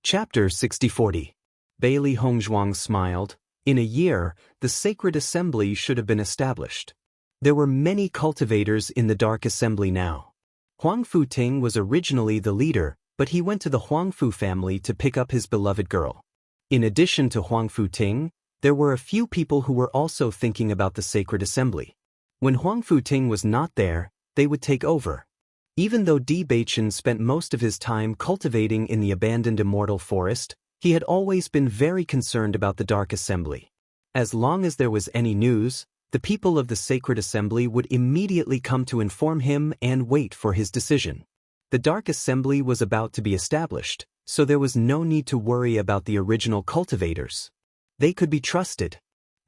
Chapter 6040. Bailey Hongzhuang smiled. In a year, the sacred assembly should have been established. There were many cultivators in the dark assembly now. Huang Futing was originally the leader, but he went to the Huangfu family to pick up his beloved girl. In addition to Huang Futing, there were a few people who were also thinking about the sacred assembly. When Huang Futing was not there, they would take over. Even though Bewitching spent most of his time cultivating in the abandoned immortal forest, he had always been very concerned about the Dark Assembly. As long as there was any news, the people of the Sacred Assembly would immediately come to inform him and wait for his decision. The Dark Assembly was about to be established, so there was no need to worry about the original cultivators. They could be trusted.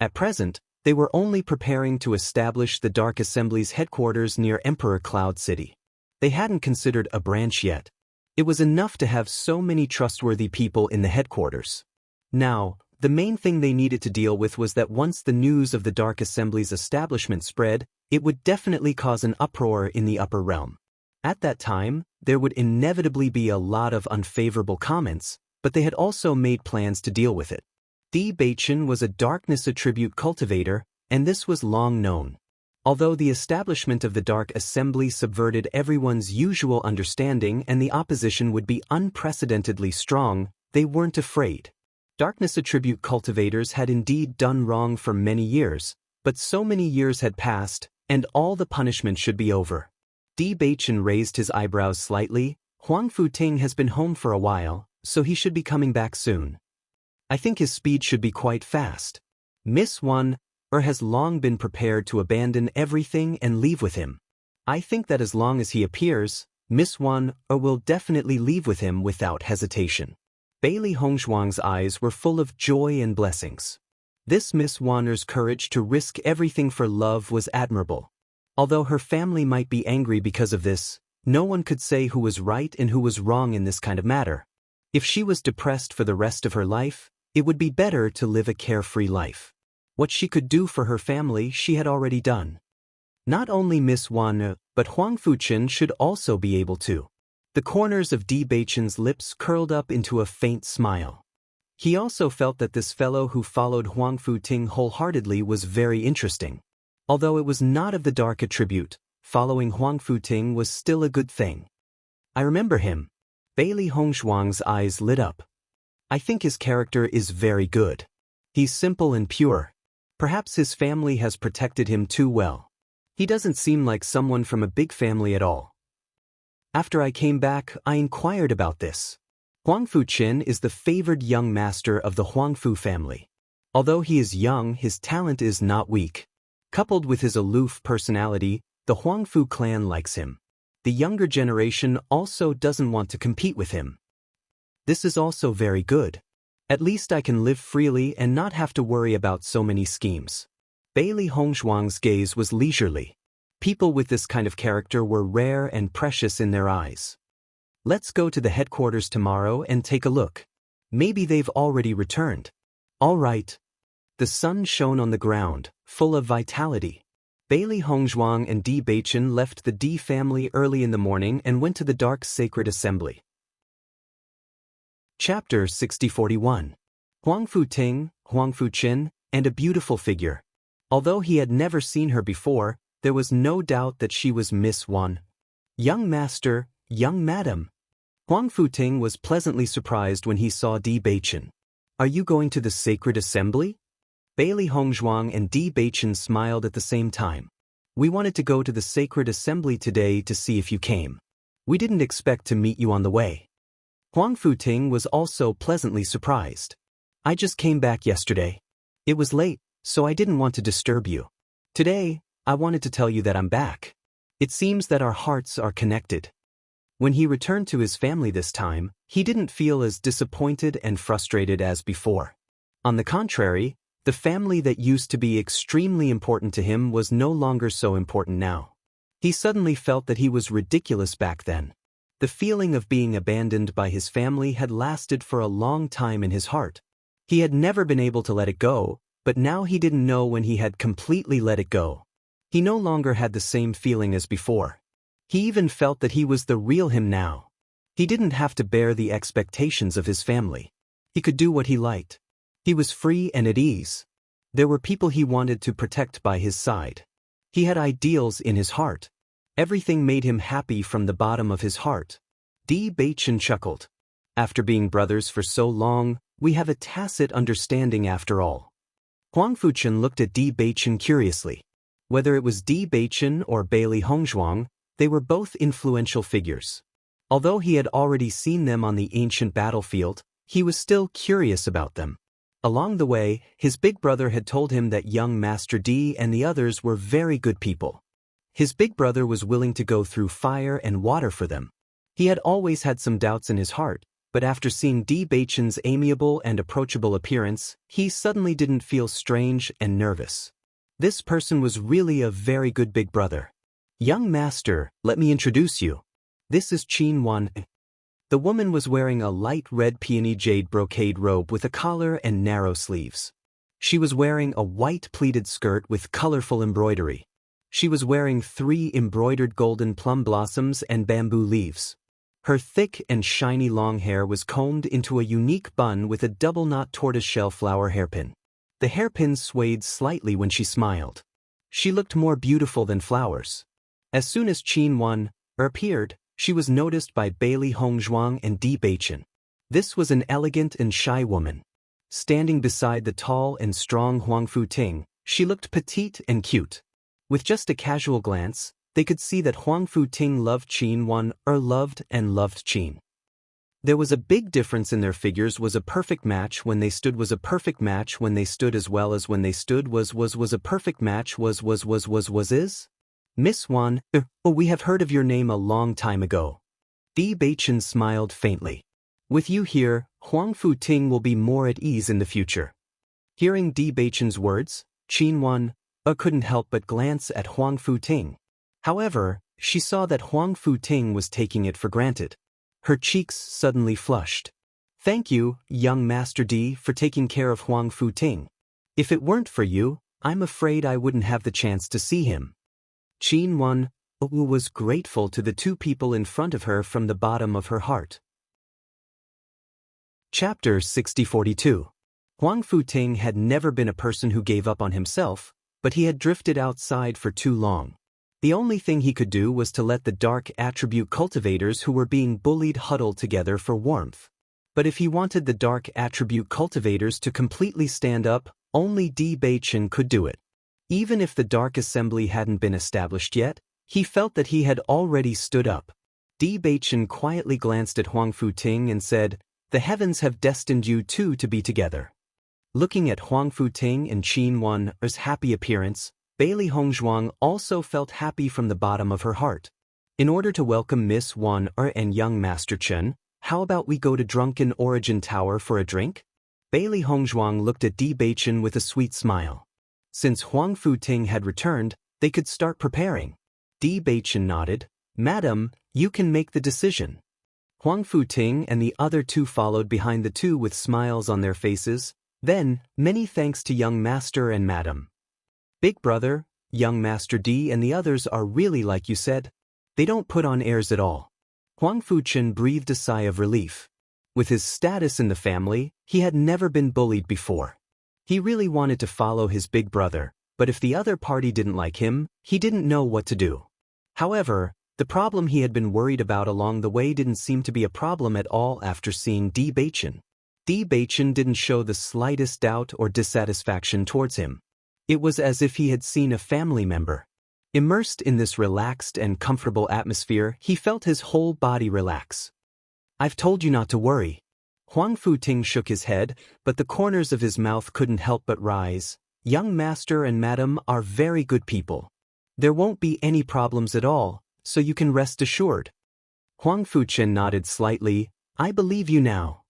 At present, they were only preparing to establish the Dark Assembly's headquarters near Emperor Cloud City. They hadn't considered a branch yet. It was enough to have so many trustworthy people in the headquarters. Now, the main thing they needed to deal with was that once the news of the Dark Assembly's establishment spread, it would definitely cause an uproar in the upper realm. At that time, there would inevitably be a lot of unfavorable comments, but they had also made plans to deal with it. Bewitching was a darkness attribute cultivator, and this was long known. Although the establishment of the Dark Assembly subverted everyone's usual understanding and the opposition would be unprecedentedly strong, they weren't afraid. Darkness attribute cultivators had indeed done wrong for many years, but so many years had passed, and all the punishment should be over. Bewitching raised his eyebrows slightly. Huang Futing has been home for a while, so he should be coming back soon. I think his speed should be quite fast. Miss Wan has long been prepared to abandon everything and leave with him. I think that as long as he appears, Miss Wan will definitely leave with him without hesitation. Bailey Hongzhuang's eyes were full of joy and blessings. This Miss Wan's courage to risk everything for love was admirable. Although her family might be angry because of this, no one could say who was right and who was wrong in this kind of matter. If she was depressed for the rest of her life, it would be better to live a carefree life. What she could do for her family she had already done. Not only Miss Wan, but Huang Fuchen should also be able to. The corners of Bewitching's lips curled up into a faint smile. He also felt that this fellow who followed Huang Futing wholeheartedly was very interesting. Although it was not of the dark attribute, following Huang Futing was still a good thing. I remember him. Bailey Hongzhuang's eyes lit up. I think his character is very good. He's simple and pure. Perhaps his family has protected him too well. He doesn't seem like someone from a big family at all. After I came back, I inquired about this. Huang Fuchen is the favored young master of the Huangfu family. Although he is young, his talent is not weak. Coupled with his aloof personality, the Huangfu clan likes him. The younger generation also doesn't want to compete with him. This is also very good. At least I can live freely and not have to worry about so many schemes. Bailey Hongzhuang's gaze was leisurely. People with this kind of character were rare and precious in their eyes. Let's go to the headquarters tomorrow and take a look. Maybe they've already returned. All right. The sun shone on the ground, full of vitality. Bailey Hongzhuang and Bewitching left the D family early in the morning and went to the Dark Sacred Assembly. Chapter 6041. Huang Futing, Huang Fuchen, and a beautiful figure. Although he had never seen her before, there was no doubt that she was Miss Wan. Young master, young madam. Huang Futing was pleasantly surprised when he saw Bewitching. Are you going to the Sacred Assembly? Bailey Hongzhuang and Bewitching smiled at the same time. We wanted to go to the Sacred Assembly today to see if you came. We didn't expect to meet you on the way. Huang Futing was also pleasantly surprised. I just came back yesterday. It was late, so I didn't want to disturb you. Today, I wanted to tell you that I'm back. It seems that our hearts are connected. When he returned to his family this time, he didn't feel as disappointed and frustrated as before. On the contrary, the family that used to be extremely important to him was no longer so important now. He suddenly felt that he was ridiculous back then. The feeling of being abandoned by his family had lasted for a long time in his heart. He had never been able to let it go, but now he didn't know when he had completely let it go. He no longer had the same feeling as before. He even felt that he was the real him now. He didn't have to bear the expectations of his family. He could do what he liked. He was free and at ease. There were people he wanted to protect by his side. He had ideals in his heart. Everything made him happy from the bottom of his heart. Bewitching chuckled. After being brothers for so long, we have a tacit understanding after all. Huang Fuchen looked at Bewitching curiously. Whether it was Bewitching or Bailey Hongzhuang, they were both influential figures. Although he had already seen them on the ancient battlefield, he was still curious about them. Along the way, his big brother had told him that young Master D and the others were very good people. His big brother was willing to go through fire and water for them. He had always had some doubts in his heart, but after seeing Bewitching's amiable and approachable appearance, he suddenly didn't feel strange and nervous. This person was really a very good big brother. Young Master, let me introduce you. This is Qin Wan. The woman was wearing a light red peony jade brocade robe with a collar and narrow sleeves. She was wearing a white pleated skirt with colorful embroidery. She was wearing 3 embroidered golden plum blossoms and bamboo leaves. Her thick and shiny long hair was combed into a unique bun with a double-knot tortoiseshell flower hairpin. The hairpins swayed slightly when she smiled. She looked more beautiful than flowers. As soon as Qin Wan appeared, she was noticed by Bailey Hongzhuang and Bewitching. This was an elegant and shy woman. Standing beside the tall and strong Huang Futing, she looked petite and cute. With just a casual glance, they could see that Huang Futing loved Qin Wan loved Qin. There was a big difference in their figures. Was a perfect match when they stood, was a perfect match when they stood, as well as when they stood was a perfect match is? Miss Wan, we have heard of your name a long time ago. Bewitching smiled faintly. With you here, Huang Futing will be more at ease in the future. Hearing Bewitching's words, Qin Wan couldn't help but glance at Huang Futing. However, she saw that Huang Futing was taking it for granted. Her cheeks suddenly flushed. Thank you, young Master D, for taking care of Huang Futing. If it weren't for you, I'm afraid I wouldn't have the chance to see him. Qin Wan was grateful to the 2 people in front of her from the bottom of her heart. Chapter 6042. Huang Futing had never been a person who gave up on himself, but he had drifted outside for too long. The only thing he could do was to let the dark attribute cultivators who were being bullied huddle together for warmth. But if he wanted the dark attribute cultivators to completely stand up, only Bewitching could do it. Even if the Dark Assembly hadn't been established yet, he felt that he had already stood up. Bewitching quietly glanced at Huang Futing and said, "The heavens have destined you 2 to be together." Looking at Huang Futing and Qin Wan's happy appearance, Bailey Hongzhuang also felt happy from the bottom of her heart. In order to welcome Miss Wan and young Master Chen, how about we go to Drunken Origin Tower for a drink? Bailey Hongzhuang looked at Bewitching with a sweet smile. Since Huang Futing had returned, they could start preparing. Bewitching nodded. Madam, you can make the decision. Huang Futing and the other 2 followed behind the 2 with smiles on their faces. Then, many thanks to young Master and Madam. Big brother, young Master D and the others are really like you said. They don't put on airs at all. Huang Fuchen breathed a sigh of relief. With his status in the family, he had never been bullied before. He really wanted to follow his big brother, but if the other party didn't like him, he didn't know what to do. However, the problem he had been worried about along the way didn't seem to be a problem at all after seeing Bewitching. Bewitching didn't show the slightest doubt or dissatisfaction towards him. It was as if he had seen a family member. Immersed in this relaxed and comfortable atmosphere, he felt his whole body relax. I've told you not to worry. Huang Futing shook his head, but the corners of his mouth couldn't help but rise. Young Master and Madam are very good people. There won't be any problems at all, so you can rest assured. Huang Fuchen nodded slightly. I believe you now.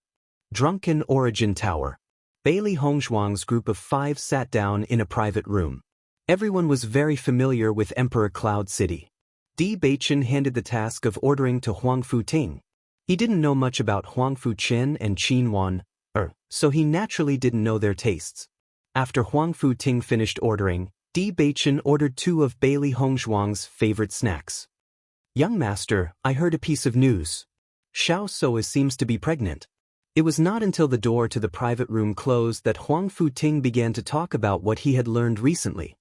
Drunken Origin Tower. Bailey Hongzhuang's group of 5 sat down in a private room. Everyone was very familiar with Emperor Cloud City. Bewitching handed the task of ordering to Huang Futing. He didn't know much about Huang Fuchen and Qin Wan, so he naturally didn't know their tastes. After Huang Futing finished ordering, Bewitching ordered 2 of Bailey Hongzhuang's favorite snacks. Young Master, I heard a piece of news. Xiao So seems to be pregnant. It was not until the door to the private room closed that Huang Futing began to talk about what he had learned recently.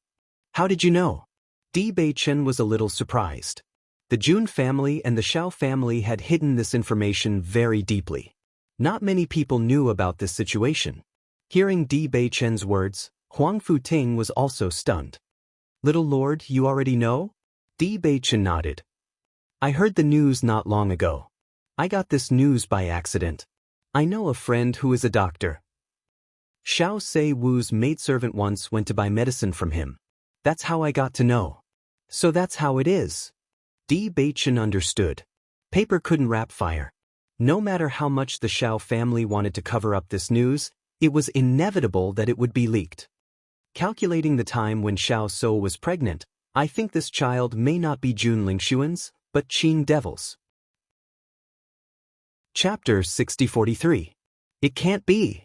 How did you know? Di Beichen was a little surprised. The Jun family and the Xiao family had hidden this information very deeply. Not many people knew about this situation. Hearing Di Beichen's words, Huang Futing was also stunned. Little Lord, you already know? Di Beichen nodded. I heard the news not long ago. I got this news by accident. I know a friend who is a doctor. Xiao Sei Wu's maidservant once went to buy medicine from him. That's how I got to know. So that's how it is. Di Beichen understood. Paper couldn't wrap fire. No matter how much the Xiao family wanted to cover up this news, it was inevitable that it would be leaked. Calculating the time when Xiao So was pregnant, I think this child may not be Jun Lingshuan's, but Qing Devil's. Chapter 6043. It can't be.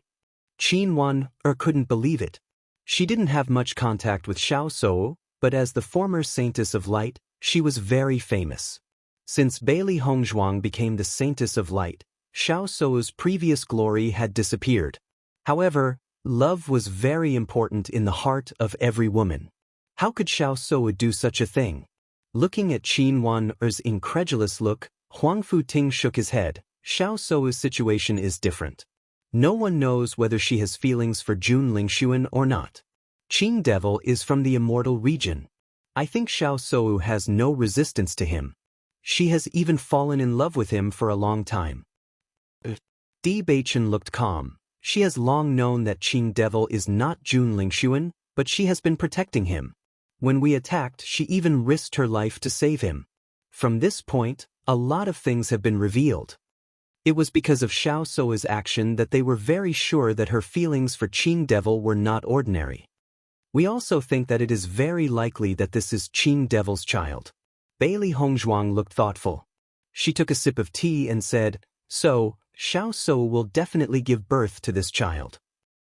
Qin Wan couldn't believe it. She didn't have much contact with Xiao So, but as the former Saintess of Light, she was very famous. Since Bailey Hongzhuang became the Saintess of Light, Xiao So's previous glory had disappeared. However, love was very important in the heart of every woman. How could Xiao So do such a thing? Looking at Qin Wan's incredulous look, Huang Futing shook his head. Xiao So's situation is different. No one knows whether she has feelings for Jun Lingshuan or not. Qing Devil is from the immortal region. I think Xiao So has no resistance to him. She has even fallen in love with him for a long time. Di Beichen looked calm. She has long known that Qing Devil is not Jun Lingshuan, but she has been protecting him. When we attacked, she even risked her life to save him. From this point, a lot of things have been revealed. It was because of Xiao So's action that they were very sure that her feelings for Qing Devil were not ordinary. We also think that it is very likely that this is Qing Devil's child. Bailey Hongzhuang looked thoughtful. She took a sip of tea and said, So, Xiao So will definitely give birth to this child.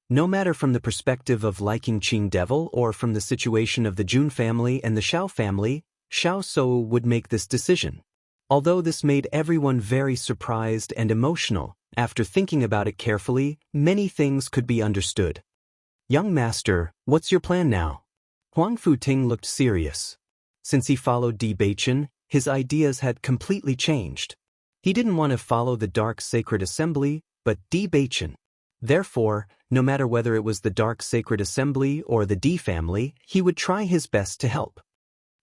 No matter from the perspective of liking Qing Devil or from the situation of the Jun family and the Xiao family, Xiao So would make this decision. Although this made everyone very surprised and emotional, after thinking about it carefully, many things could be understood. Young master, what's your plan now? Huang Futing looked serious. Since he followed Di Beichen, his ideas had completely changed. He didn't want to follow the Dark Sacred Assembly, but Di Beichen. Therefore, no matter whether it was the Dark Sacred Assembly or the Di family, he would try his best to help.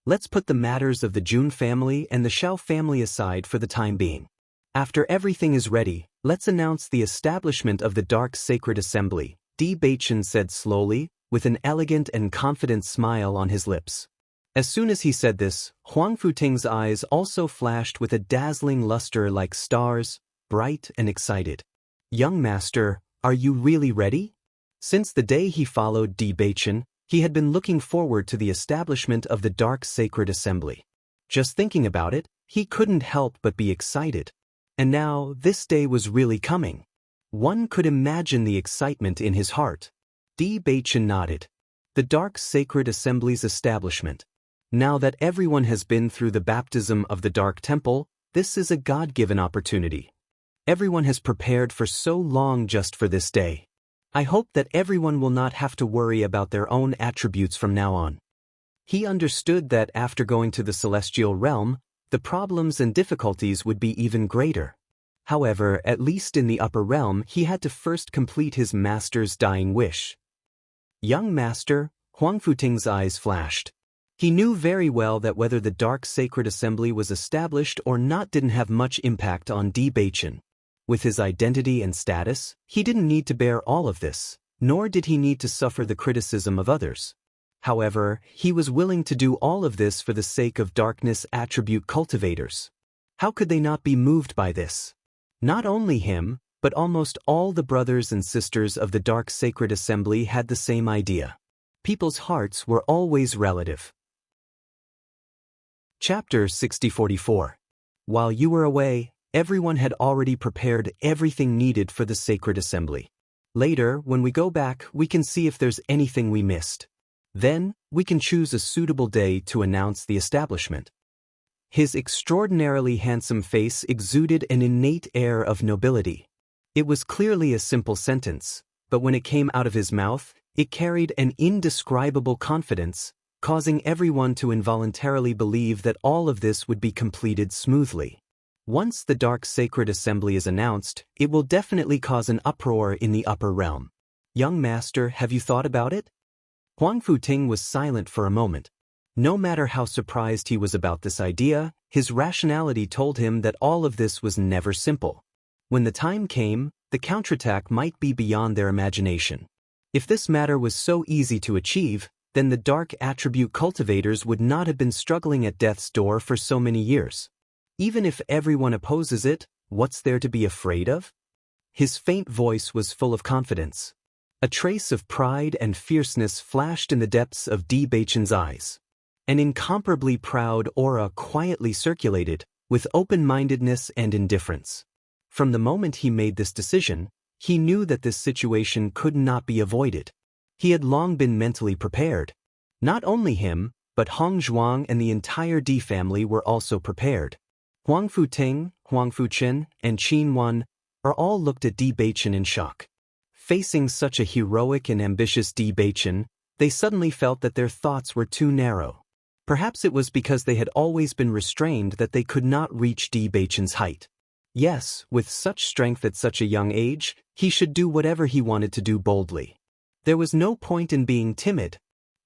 Let's put the matters of the Jun family and the Xiao family aside for the time being. After everything is ready, let's announce the establishment of the Dark Sacred Assembly, Di Beichen said slowly, with an elegant and confident smile on his lips. As soon as he said this, Huang Futing's eyes also flashed with a dazzling luster like stars, bright and excited. Young master, are you really ready? Since the day he followed Di Beichen, he had been looking forward to the establishment of the Dark Sacred Assembly. Just thinking about it, he couldn't help but be excited. And now, this day was really coming. One could imagine the excitement in his heart. Di Beichen nodded. The Dark Sacred Assembly's establishment. Now that everyone has been through the baptism of the Dark Temple, this is a God-given opportunity. Everyone has prepared for so long just for this day. I hope that everyone will not have to worry about their own attributes from now on. He understood that after going to the celestial realm, the problems and difficulties would be even greater. However, at least in the upper realm, he had to first complete his master's dying wish. Young master, Huang Futing's eyes flashed. He knew very well that whether the Dark Sacred Assembly was established or not didn't have much impact on Di Beichen. With his identity and status, he didn't need to bear all of this, nor did he need to suffer the criticism of others. However, he was willing to do all of this for the sake of darkness attribute cultivators. How could they not be moved by this? Not only him, but almost all the brothers and sisters of the Dark Sacred Assembly had the same idea. People's hearts were always relative. Chapter 6044. While you were away, everyone had already prepared everything needed for the Sacred Assembly. Later, when we go back, we can see if there's anything we missed. Then, we can choose a suitable day to announce the establishment. His extraordinarily handsome face exuded an innate air of nobility. It was clearly a simple sentence, but when it came out of his mouth, it carried an indescribable confidence, causing everyone to involuntarily believe that all of this would be completed smoothly. Once the Dark Sacred Assembly is announced, it will definitely cause an uproar in the upper realm. Young master, have you thought about it? Huang Futing was silent for a moment. No matter how surprised he was about this idea, his rationality told him that all of this was never simple. When the time came, the counterattack might be beyond their imagination. If this matter was so easy to achieve, then the dark attribute cultivators would not have been struggling at death's door for so many years. Even if everyone opposes it, what's there to be afraid of? His faint voice was full of confidence. A trace of pride and fierceness flashed in the depths of Bewitching's eyes. An incomparably proud aura quietly circulated, with open-mindedness and indifference. From the moment he made this decision, he knew that this situation could not be avoided. He had long been mentally prepared. Not only him, but Hong Zhuang and the entire Di family were also prepared. Huang Futing, Huang Fuchen, and Qin Wan are all looked at Bewitching in shock. Facing such a heroic and ambitious Bewitching, they suddenly felt that their thoughts were too narrow. Perhaps it was because they had always been restrained that they could not reach Bewitching's height. Yes, with such strength at such a young age, he should do whatever he wanted to do boldly. There was no point in being timid.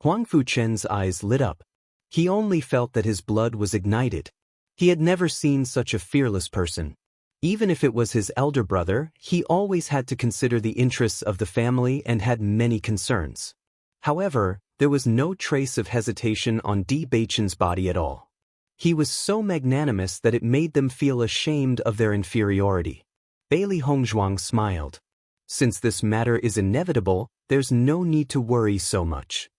Huang Fuchen's eyes lit up. He only felt that his blood was ignited. He had never seen such a fearless person. Even if it was his elder brother, he always had to consider the interests of the family and had many concerns. However, there was no trace of hesitation on Bewitching's body at all. He was so magnanimous that it made them feel ashamed of their inferiority. Bailey Hongzhuang smiled. Since this matter is inevitable, there's no need to worry so much.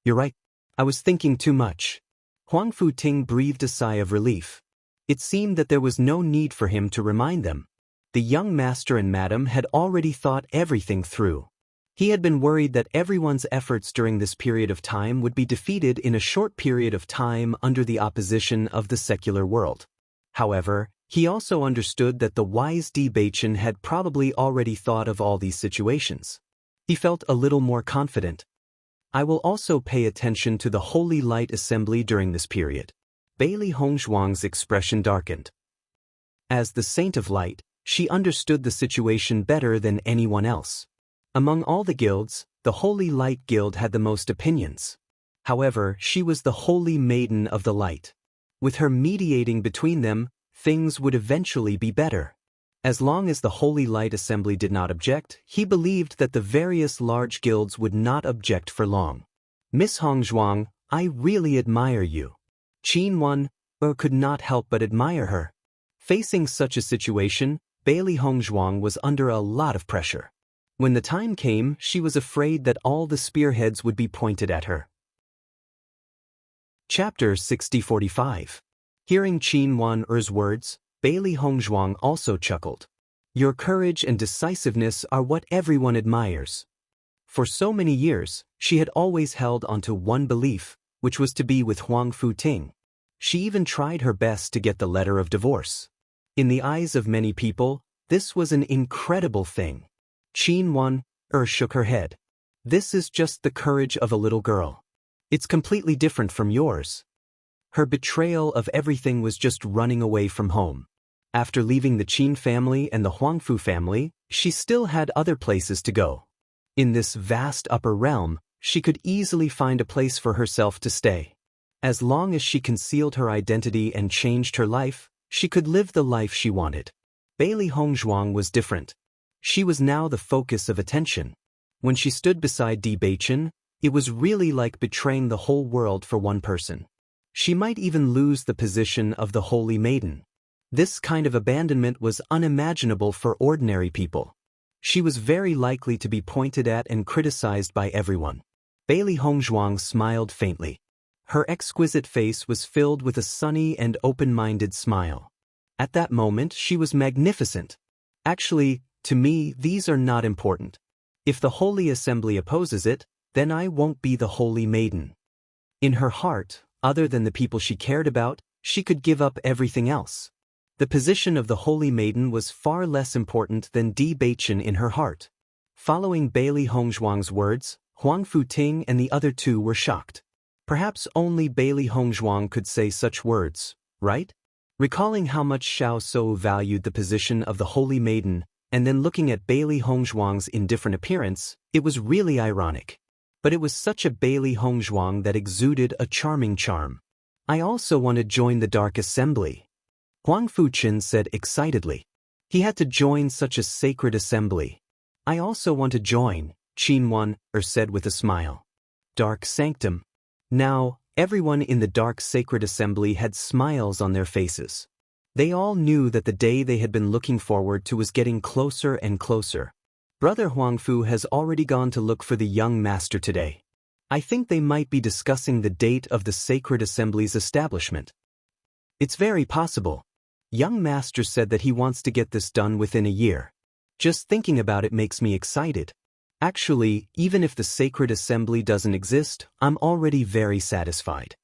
You're right. I was thinking too much. Huang Futing breathed a sigh of relief. It seemed that there was no need for him to remind them. The young master and madam had already thought everything through. He had been worried that everyone's efforts during this period of time would be defeated in a short period of time under the opposition of the secular world. However, he also understood that the wise Bewitching had probably already thought of all these situations. He felt a little more confident. I will also pay attention to the Holy Light Assembly during this period. Bailey Hongzhuang's expression darkened. As the Saint of Light, she understood the situation better than anyone else. Among all the guilds, the Holy Light Guild had the most opinions. However, she was the Holy Maiden of the Light. With her mediating between them, things would eventually be better. As long as the Holy Light Assembly did not object, he believed that the various large guilds would not object for long. Miss Hongzhuang, I really admire you. Qin Wan could not help but admire her. Facing such a situation, Bailey Hongzhuang was under a lot of pressure. When the time came, she was afraid that all the spearheads would be pointed at her. Chapter 6045. Hearing Qin Wan-er's words, Bailey Hongzhuang also chuckled. Your courage and decisiveness are what everyone admires. For so many years, she had always held onto one belief, which was to be with Huang Futing. She even tried her best to get the letter of divorce. In the eyes of many people, this was an incredible thing. Qin Wan-er shook her head. This is just the courage of a little girl. It's completely different from yours. Her betrayal of everything was just running away from home. After leaving the Qin family and the Huangfu family, she still had other places to go. In this vast upper realm, she could easily find a place for herself to stay. As long as she concealed her identity and changed her life, she could live the life she wanted. Bailey Hongzhuang was different. She was now the focus of attention. When she stood beside Bewitching, it was really like betraying the whole world for one person. She might even lose the position of the Holy Maiden. This kind of abandonment was unimaginable for ordinary people. She was very likely to be pointed at and criticized by everyone. Bailey Hongzhuang smiled faintly. Her exquisite face was filled with a sunny and open-minded smile. At that moment, she was magnificent. Actually, to me, these are not important. If the Holy Assembly opposes it, then I won't be the Holy Maiden. In her heart, other than the people she cared about, she could give up everything else. The position of the Holy Maiden was far less important than Bewitching in her heart. Following Bailey Hongzhuang's words, Huang Futing and the other two were shocked. Perhaps only Bailey Hongzhuang could say such words, right? Recalling how much Xiao So valued the position of the Holy Maiden, and then looking at Bailey Hongzhuang's indifferent appearance, it was really ironic. But it was such a Bailey Hongzhuang that exuded a charming charm. I also want to join the Dark Assembly, Huang Fuchen said excitedly. He had to join such a sacred assembly. I also want to join, Qinwan said with a smile. Dark Sanctum. Now, everyone in the Dark Sacred Assembly had smiles on their faces. They all knew that the day they had been looking forward to was getting closer and closer. Brother Huangfu has already gone to look for the young master today. I think they might be discussing the date of the Sacred Assembly's establishment. It's very possible. Young master said that he wants to get this done within a year. Just thinking about it makes me excited. Actually, even if the Sacred Assembly doesn't exist, I'm already very satisfied.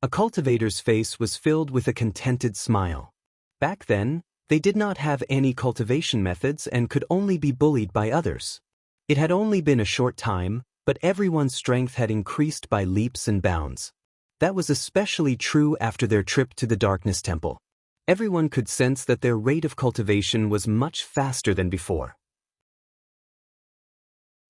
A cultivator's face was filled with a contented smile. Back then, they did not have any cultivation methods and could only be bullied by others. It had only been a short time, but everyone's strength had increased by leaps and bounds. That was especially true after their trip to the Darkness Temple. Everyone could sense that their rate of cultivation was much faster than before.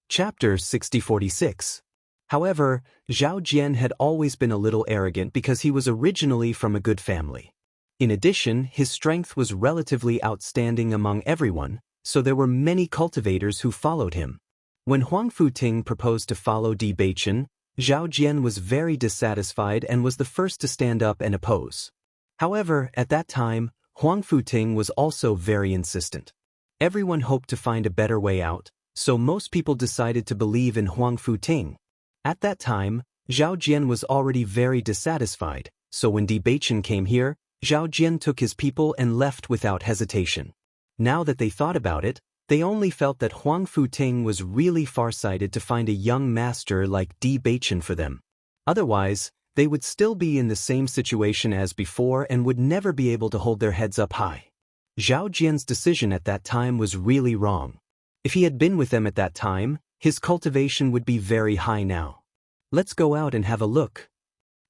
Chapter 6046. However, Zhao Jian had always been a little arrogant because he was originally from a good family. In addition, his strength was relatively outstanding among everyone, so there were many cultivators who followed him. When Huang Futing proposed to follow Bewitching, Zhao Jian was very dissatisfied and was the first to stand up and oppose. However, at that time, Huang Futing was also very insistent. Everyone hoped to find a better way out, so most people decided to believe in Huang Futing. At that time, Zhao Jian was already very dissatisfied, so when Bewitching came here, Zhao Jian took his people and left without hesitation. Now that they thought about it, they only felt that Huang Futing was really farsighted to find a young master like Bewitching for them. Otherwise, they would still be in the same situation as before and would never be able to hold their heads up high. Zhao Jian's decision at that time was really wrong. If he had been with them at that time, his cultivation would be very high now. Let's go out and have a look.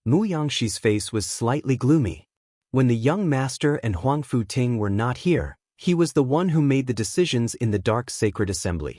Mu Yangxi's face was slightly gloomy. When the young master and Huang Futing were not here, he was the one who made the decisions in the Dark Sacred Assembly.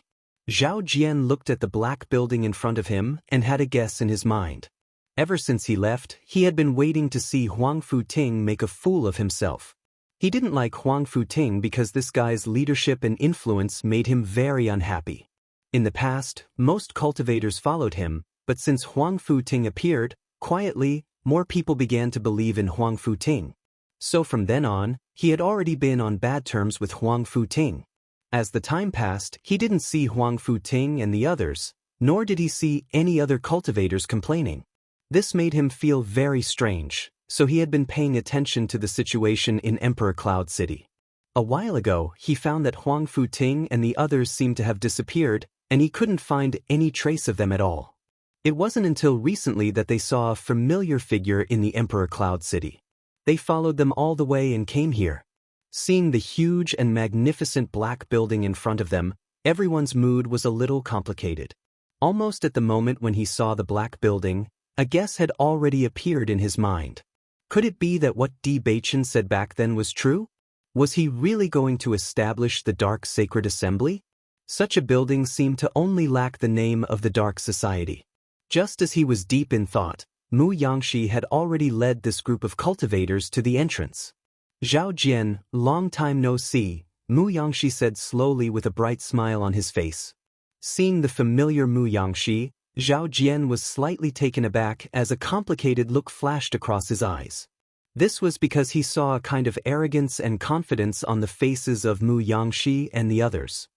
Zhao Jian looked at the black building in front of him and had a guess in his mind. Ever since he left, he had been waiting to see Huang Futing make a fool of himself. He didn't like Huang Futing because this guy's leadership and influence made him very unhappy. In the past, most cultivators followed him, but since Huang Futing appeared, quietly, more people began to believe in Huang Futing. So from then on, he had already been on bad terms with Huang Futing. As the time passed, he didn't see Huang Futing and the others, nor did he see any other cultivators complaining. This made him feel very strange, so he had been paying attention to the situation in Emperor Cloud City. A while ago, he found that Huang Futing and the others seemed to have disappeared, and he couldn't find any trace of them at all. It wasn't until recently that they saw a familiar figure in the Emperor Cloud City. They followed them all the way and came here. Seeing the huge and magnificent black building in front of them, everyone's mood was a little complicated. Almost at the moment when he saw the black building, a guess had already appeared in his mind. Could it be that what Bewitching said back then was true? Was he really going to establish the Dark Sacred Assembly? Such a building seemed to only lack the name of the Dark Society. Just as he was deep in thought, Mu Yangxi had already led this group of cultivators to the entrance. Zhao Jian, long time no see, Mu Yangxi said slowly with a bright smile on his face. Seeing the familiar Mu Yangxi, Zhao Jian was slightly taken aback as a complicated look flashed across his eyes. This was because he saw a kind of arrogance and confidence on the faces of Mu Yangxi and the others.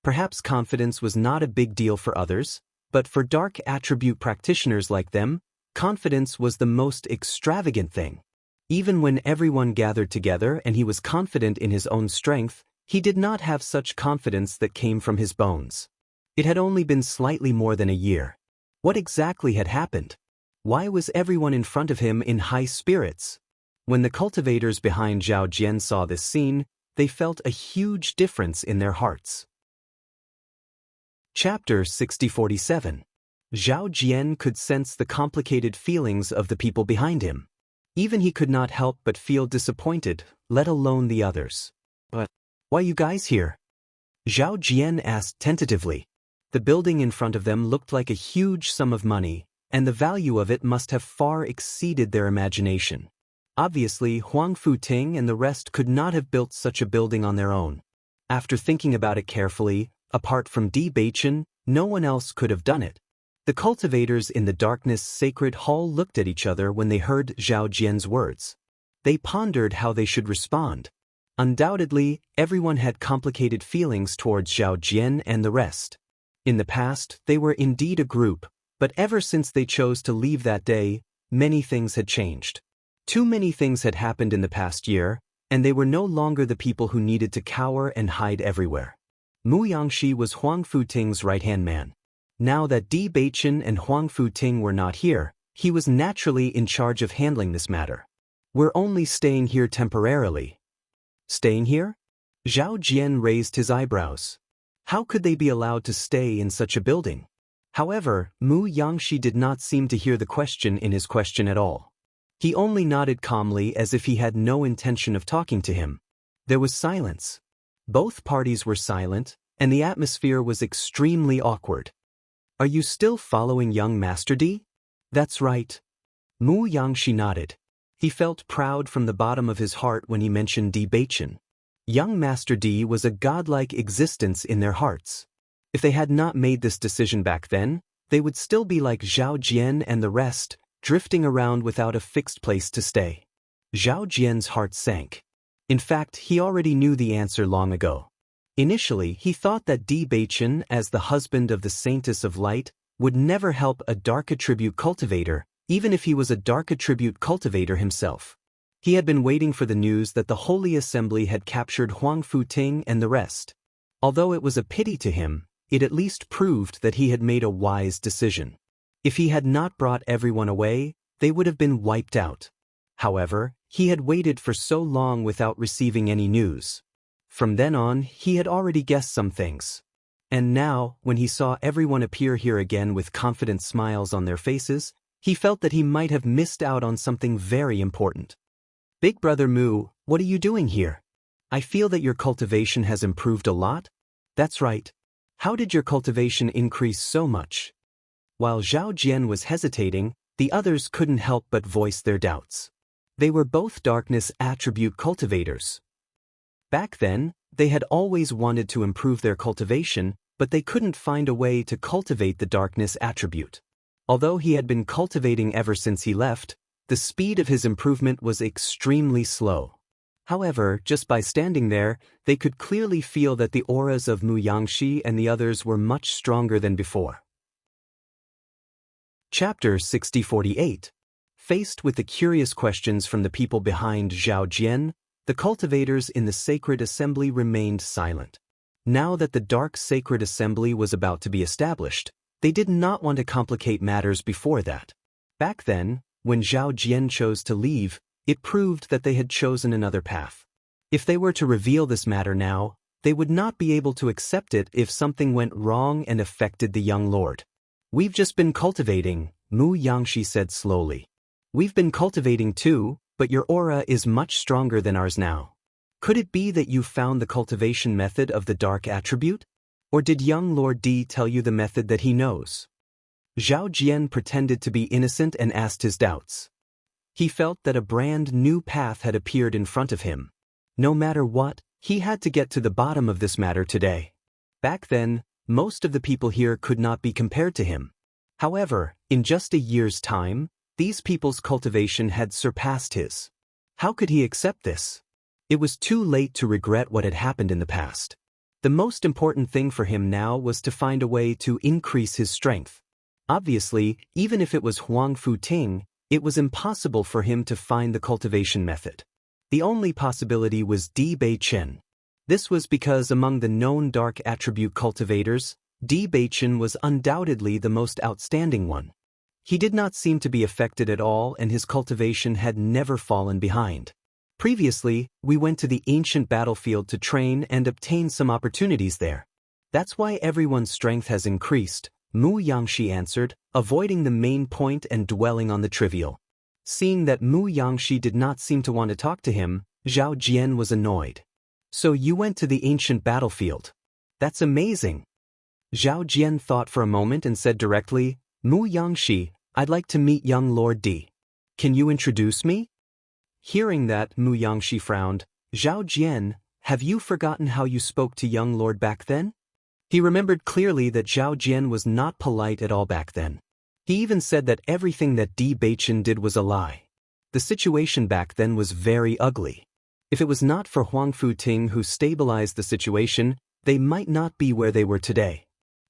Perhaps confidence was not a big deal for others, but for dark attribute practitioners like them, confidence was the most extravagant thing. Even when everyone gathered together and he was confident in his own strength, he did not have such confidence that came from his bones. It had only been slightly more than a year. What exactly had happened? Why was everyone in front of him in high spirits? When the cultivators behind Zhao Jian saw this scene, they felt a huge difference in their hearts. Chapter 6047. Zhao Jian could sense the complicated feelings of the people behind him. Even he could not help but feel disappointed, let alone the others. But why you guys here? Zhao Jian asked tentatively. The building in front of them looked like a huge sum of money, and the value of it must have far exceeded their imagination. Obviously, Huang Futing and the rest could not have built such a building on their own. After thinking about it carefully, apart from Bewitching, no one else could have done it. The cultivators in the darkness sacred hall looked at each other when they heard Zhao Jian's words. They pondered how they should respond. Undoubtedly, everyone had complicated feelings towards Zhao Jian and the rest. In the past, they were indeed a group, but ever since they chose to leave that day, many things had changed. Too many things had happened in the past year, and they were no longer the people who needed to cower and hide everywhere. Mu Yangshi was Huang Futing's right-hand man. Now that Di Beichen and Huang Futing were not here, he was naturally in charge of handling this matter. We're only staying here temporarily. Staying here? Zhao Jian raised his eyebrows. How could they be allowed to stay in such a building? However, Mu Yangshi did not seem to hear the question in his question at all. He only nodded calmly as if he had no intention of talking to him. There was silence. Both parties were silent, and the atmosphere was extremely awkward. Are you still following young Master Di? That's right. Mu Yangshi nodded. He felt proud from the bottom of his heart when he mentioned Di Beichen. Young Master Di was a godlike existence in their hearts. If they had not made this decision back then, they would still be like Zhao Jian and the rest, drifting around without a fixed place to stay. Zhao Jian's heart sank. In fact, he already knew the answer long ago. Initially, he thought that Di Beichen, as the husband of the Saintess of Light, would never help a dark attribute cultivator, even if he was a dark attribute cultivator himself. He had been waiting for the news that the Holy Assembly had captured Huang Futing and the rest. Although it was a pity to him, it at least proved that he had made a wise decision. If he had not brought everyone away, they would have been wiped out. However, he had waited for so long without receiving any news. From then on, he had already guessed some things. And now, when he saw everyone appear here again with confident smiles on their faces, he felt that he might have missed out on something very important. Big Brother Mu, what are you doing here? I feel that your cultivation has improved a lot? That's right. How did your cultivation increase so much? While Zhao Jian was hesitating, the others couldn't help but voice their doubts. They were both darkness attribute cultivators. Back then, they had always wanted to improve their cultivation, but they couldn't find a way to cultivate the darkness attribute. Although he had been cultivating ever since he left, the speed of his improvement was extremely slow. However, just by standing there, they could clearly feel that the auras of Mu Yangshi and the others were much stronger than before. Chapter 6048. Faced with the curious questions from the people behind Zhao Jian, the cultivators in the sacred assembly remained silent. Now that the dark sacred assembly was about to be established, they did not want to complicate matters before that. Back then, when Zhao Jian chose to leave, it proved that they had chosen another path. If they were to reveal this matter now, they would not be able to accept it if something went wrong and affected the young lord. We've just been cultivating, Mu Yangshi said slowly. We've been cultivating too, but your aura is much stronger than ours now. Could it be that you found the cultivation method of the dark attribute? Or did young Lord Di tell you the method that he knows? Zhao Jian pretended to be innocent and asked his doubts. He felt that a brand new path had appeared in front of him. No matter what, he had to get to the bottom of this matter today. Back then, most of the people here could not be compared to him. However, in just a year's time, these people's cultivation had surpassed his. How could he accept this? It was too late to regret what had happened in the past. The most important thing for him now was to find a way to increase his strength. Obviously, even if it was Huang Futing, it was impossible for him to find the cultivation method. The only possibility was Di Beichen. This was because among the known dark attribute cultivators, Di Beichen was undoubtedly the most outstanding one. He did not seem to be affected at all, and his cultivation had never fallen behind. Previously, we went to the ancient battlefield to train and obtain some opportunities there. That's why everyone's strength has increased, Mu Yangshi answered, avoiding the main point and dwelling on the trivial. Seeing that Mu Yangshi did not seem to want to talk to him, Zhao Jian was annoyed. So you went to the ancient battlefield. That's amazing. Zhao Jian thought for a moment and said directly, Mu Yangshi, I'd like to meet young Lord Di. Can you introduce me? Hearing that, Mu Yangshi frowned. Zhao Jian, have you forgotten how you spoke to young Lord back then? He remembered clearly that Zhao Jian was not polite at all back then. He even said that everything that Bewitching did was a lie. The situation back then was very ugly. If it was not for Huang Futing who stabilized the situation, they might not be where they were today.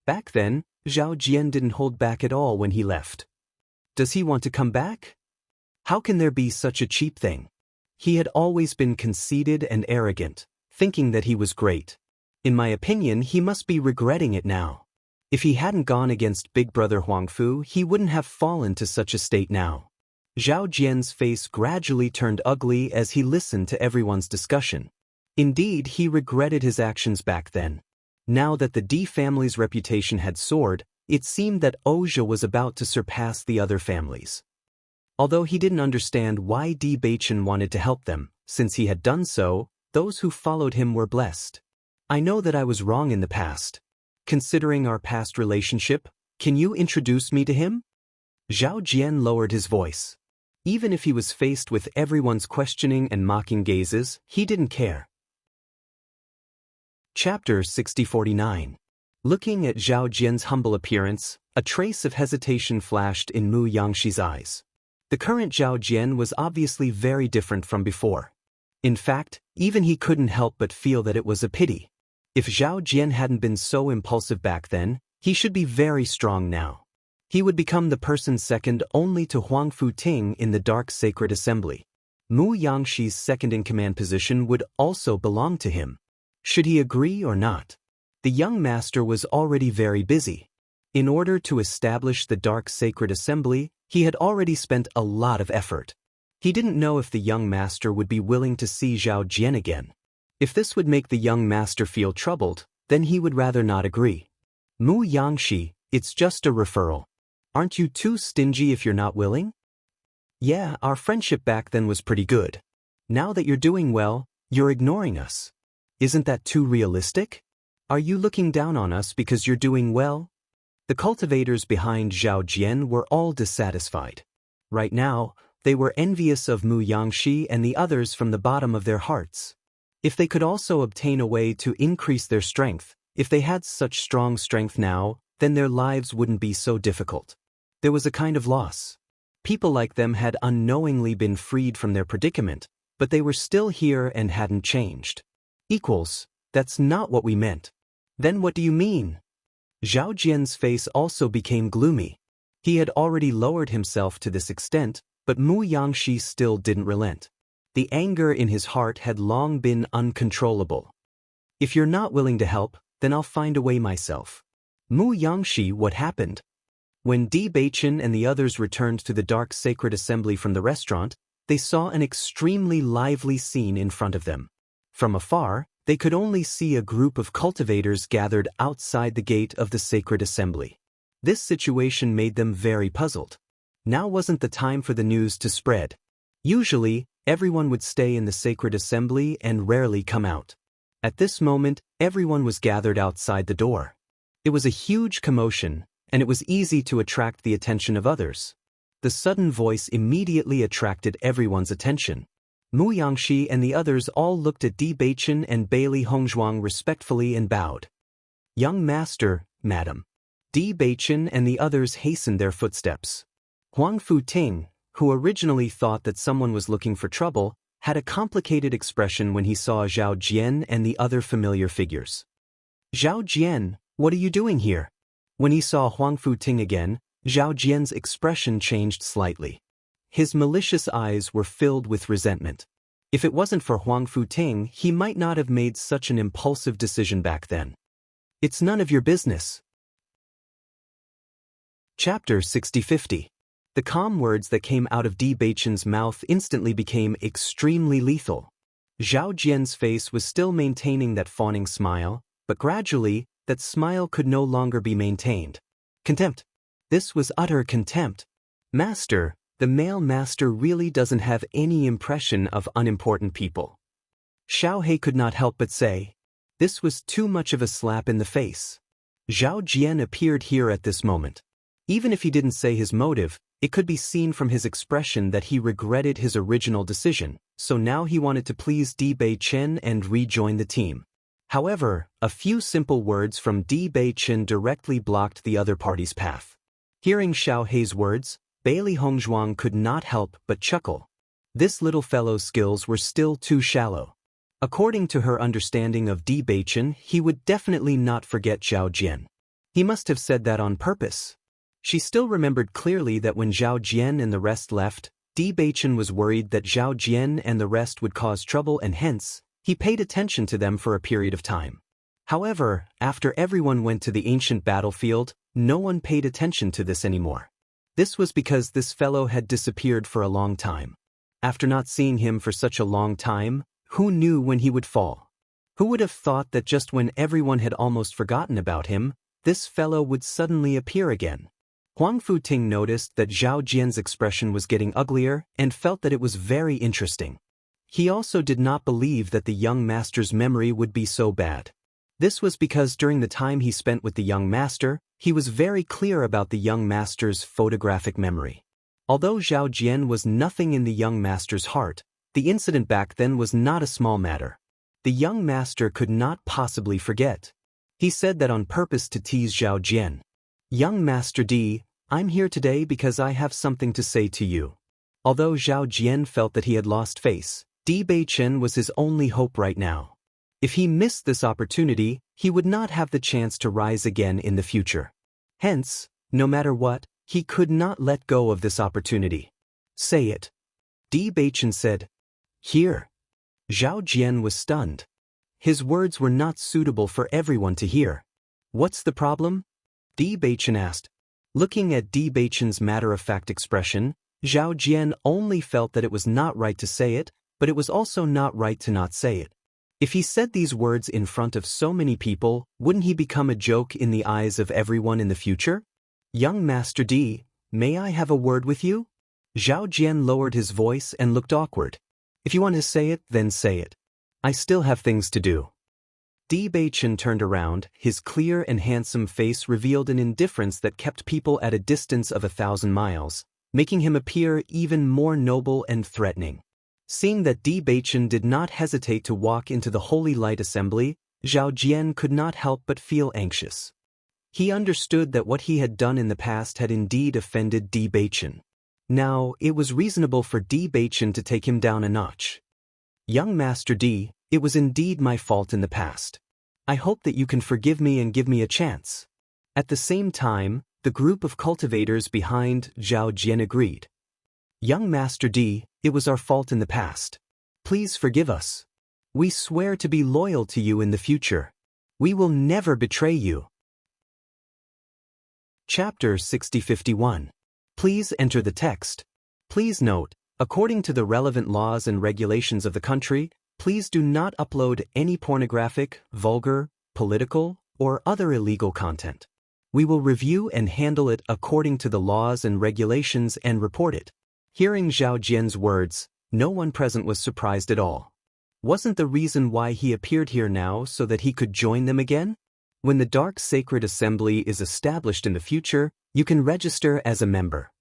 Back then, Zhao Jian didn't hold back at all when he left. Does he want to come back? How can there be such a cheap thing? He had always been conceited and arrogant, thinking that he was great. In my opinion, he must be regretting it now. If he hadn't gone against Big Brother Huang Fu, he wouldn't have fallen to such a state now. Zhao Jian's face gradually turned ugly as he listened to everyone's discussion. Indeed, he regretted his actions back then. Now that the Di family's reputation had soared, it seemed that Ozha was about to surpass the other families. Although he didn't understand why Di Beichen wanted to help them, since he had done so, those who followed him were blessed. I know that I was wrong in the past. Considering our past relationship, can you introduce me to him? Zhao Jian lowered his voice. Even if he was faced with everyone's questioning and mocking gazes, he didn't care. Chapter 6049. Looking at Zhao Jian's humble appearance, a trace of hesitation flashed in Mu Yangshi's eyes. The current Zhao Jian was obviously very different from before. In fact, even he couldn't help but feel that it was a pity. If Zhao Jian hadn't been so impulsive back then, he should be very strong now. He would become the person second only to Huang Futing in the Dark Sacred Assembly. Mu Yangshi's second-in-command position would also belong to him. Should he agree or not? The young master was already very busy. In order to establish the Dark Sacred Assembly, he had already spent a lot of effort. He didn't know if the young master would be willing to see Zhao Jian again. If this would make the young master feel troubled, then he would rather not agree. Mu Yangshi, it's just a referral. Aren't you too stingy if you're not willing? Yeah, our friendship back then was pretty good. Now that you're doing well, you're ignoring us. Isn't that too realistic? Are you looking down on us because you're doing well? The cultivators behind Zhao Jian were all dissatisfied. Right now, they were envious of Mu Yangshi and the others from the bottom of their hearts. If they could also obtain a way to increase their strength, if they had such strong strength now, then their lives wouldn't be so difficult. There was a kind of loss. People like them had unknowingly been freed from their predicament, but they were still here and hadn't changed. Equals, that's not what we meant. Then what do you mean? Zhao Jian's face also became gloomy. He had already lowered himself to this extent, but Mu Yangshi still didn't relent. The anger in his heart had long been uncontrollable. If you're not willing to help, then I'll find a way myself. Mu Yangshi, what happened? When Di Beichen and the others returned to the Dark Sacred Assembly from the restaurant, they saw an extremely lively scene in front of them. From afar, they could only see a group of cultivators gathered outside the gate of the Sacred Assembly. This situation made them very puzzled. Now wasn't the time for the news to spread. Usually, everyone would stay in the Sacred Assembly and rarely come out. At this moment, everyone was gathered outside the door. It was a huge commotion, and it was easy to attract the attention of others. The sudden voice immediately attracted everyone's attention. Mu Yangshi and the others all looked at Di Beichen and Bailey Hongzhuang respectfully and bowed. Young master, madam. Di Beichen and the others hastened their footsteps. Huang Futing, who originally thought that someone was looking for trouble, had a complicated expression when he saw Zhao Jian and the other familiar figures. Zhao Jian, what are you doing here? When he saw Huang Futing again, Zhao Jian's expression changed slightly. His malicious eyes were filled with resentment. If it wasn't for Huang Futing, he might not have made such an impulsive decision back then. It's none of your business. Chapter 6050. The calm words that came out of Di Beichen's mouth instantly became extremely lethal. Zhao Jian's face was still maintaining that fawning smile, but gradually, that smile could no longer be maintained. Contempt. This was utter contempt. Master, the male master really doesn't have any impression of unimportant people. Xiao He could not help but say. This was too much of a slap in the face. Zhao Jian appeared here at this moment. Even if he didn't say his motive, it could be seen from his expression that he regretted his original decision, so now he wanted to please Di Beichen and rejoin the team. However, a few simple words from Di Beichen directly blocked the other party's path. Hearing Xiao He's words, Bailey Hongzhuang could not help but chuckle. This little fellow's skills were still too shallow. According to her understanding of Di Beichen, he would definitely not forget Zhao Jian. He must have said that on purpose. She still remembered clearly that when Zhao Jian and the rest left, Di Beichen was worried that Zhao Jian and the rest would cause trouble and hence, he paid attention to them for a period of time. However, after everyone went to the ancient battlefield, no one paid attention to this anymore. This was because this fellow had disappeared for a long time. After not seeing him for such a long time, who knew when he would fall? Who would have thought that just when everyone had almost forgotten about him, this fellow would suddenly appear again? Huang Futing noticed that Zhao Jian's expression was getting uglier and felt that it was very interesting. He also did not believe that the young master's memory would be so bad. This was because during the time he spent with the young master, he was very clear about the young master's photographic memory. Although Zhao Jian was nothing in the young master's heart, the incident back then was not a small matter. The young master could not possibly forget. He said that on purpose to tease Zhao Jian. Young Master Di, I'm here today because I have something to say to you. Although Zhao Jian felt that he had lost face, Di Beichen was his only hope right now. If he missed this opportunity, he would not have the chance to rise again in the future. Hence, no matter what, he could not let go of this opportunity. Say it. Di Beichen said. Here. Zhao Jian was stunned. His words were not suitable for everyone to hear. What's the problem? Di Beichen asked. Looking at Di Beichen's matter-of-fact expression, Zhao Jian only felt that it was not right to say it, but it was also not right to not say it. If he said these words in front of so many people, wouldn't he become a joke in the eyes of everyone in the future? Young Master Di, may I have a word with you? Zhao Jian lowered his voice and looked awkward. If you want to say it, then say it. I still have things to do. Di Beichen turned around, his clear and handsome face revealed an indifference that kept people at a distance of 1,000 miles, making him appear even more noble and threatening. Seeing that Di Beichen did not hesitate to walk into the Holy Light Assembly, Zhao Jian could not help but feel anxious. He understood that what he had done in the past had indeed offended Di Beichen. Now, it was reasonable for Di Beichen to take him down a notch. Young Master Di, it was indeed my fault in the past. I hope that you can forgive me and give me a chance. At the same time, the group of cultivators behind Zhao Jian agreed. Young Master Di, it was our fault in the past. Please forgive us. We swear to be loyal to you in the future. We will never betray you. Chapter 6051. Please enter the text. Please note, according to the relevant laws and regulations of the country, please do not upload any pornographic, vulgar, political, or other illegal content. We will review and handle it according to the laws and regulations and report it. Hearing Zhao Jian's words, no one present was surprised at all. Wasn't the reason why he appeared here now so that he could join them again? When the Dark Sacred Assembly is established in the future, you can register as a member.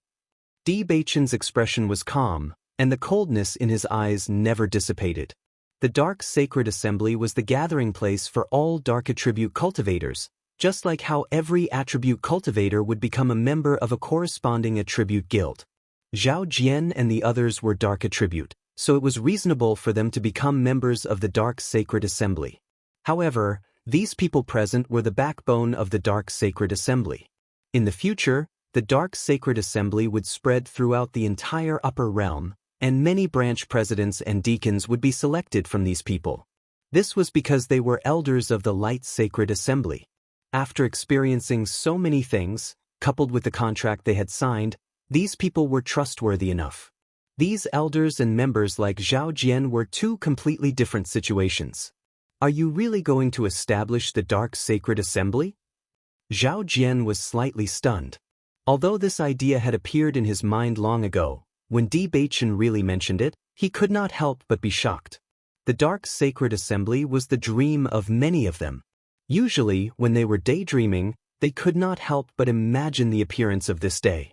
Di Beichen's expression was calm, and the coldness in his eyes never dissipated. The Dark Sacred Assembly was the gathering place for all Dark Attribute cultivators, just like how every Attribute cultivator would become a member of a corresponding Attribute guild. Zhao Jian and the others were Dark Attribute, so it was reasonable for them to become members of the Dark Sacred Assembly. However, these people present were the backbone of the Dark Sacred Assembly. In the future, the Dark Sacred Assembly would spread throughout the entire upper realm, and many branch presidents and deacons would be selected from these people. This was because they were elders of the Light Sacred Assembly. After experiencing so many things, coupled with the contract they had signed, These people were trustworthy enough. These elders and members like Zhao Jian were two completely different situations. Are you really going to establish the Dark Sacred Assembly? Zhao Jian was slightly stunned. Although this idea had appeared in his mind long ago, when Bewitching really mentioned it, he could not help but be shocked. The Dark Sacred Assembly was the dream of many of them. Usually, when they were daydreaming, they could not help but imagine the appearance of this day.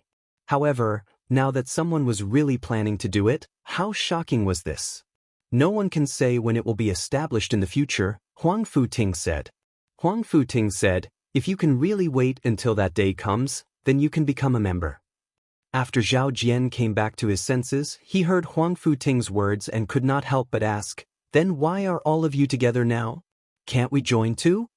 However, now that someone was really planning to do it, how shocking was this? No one can say when it will be established in the future, Huang Futing said. Huang Futing said, if you can really wait until that day comes, then you can become a member. After Zhao Jian came back to his senses, he heard Huang Futing's words and could not help but ask, then why are all of you together now? Can't we join too?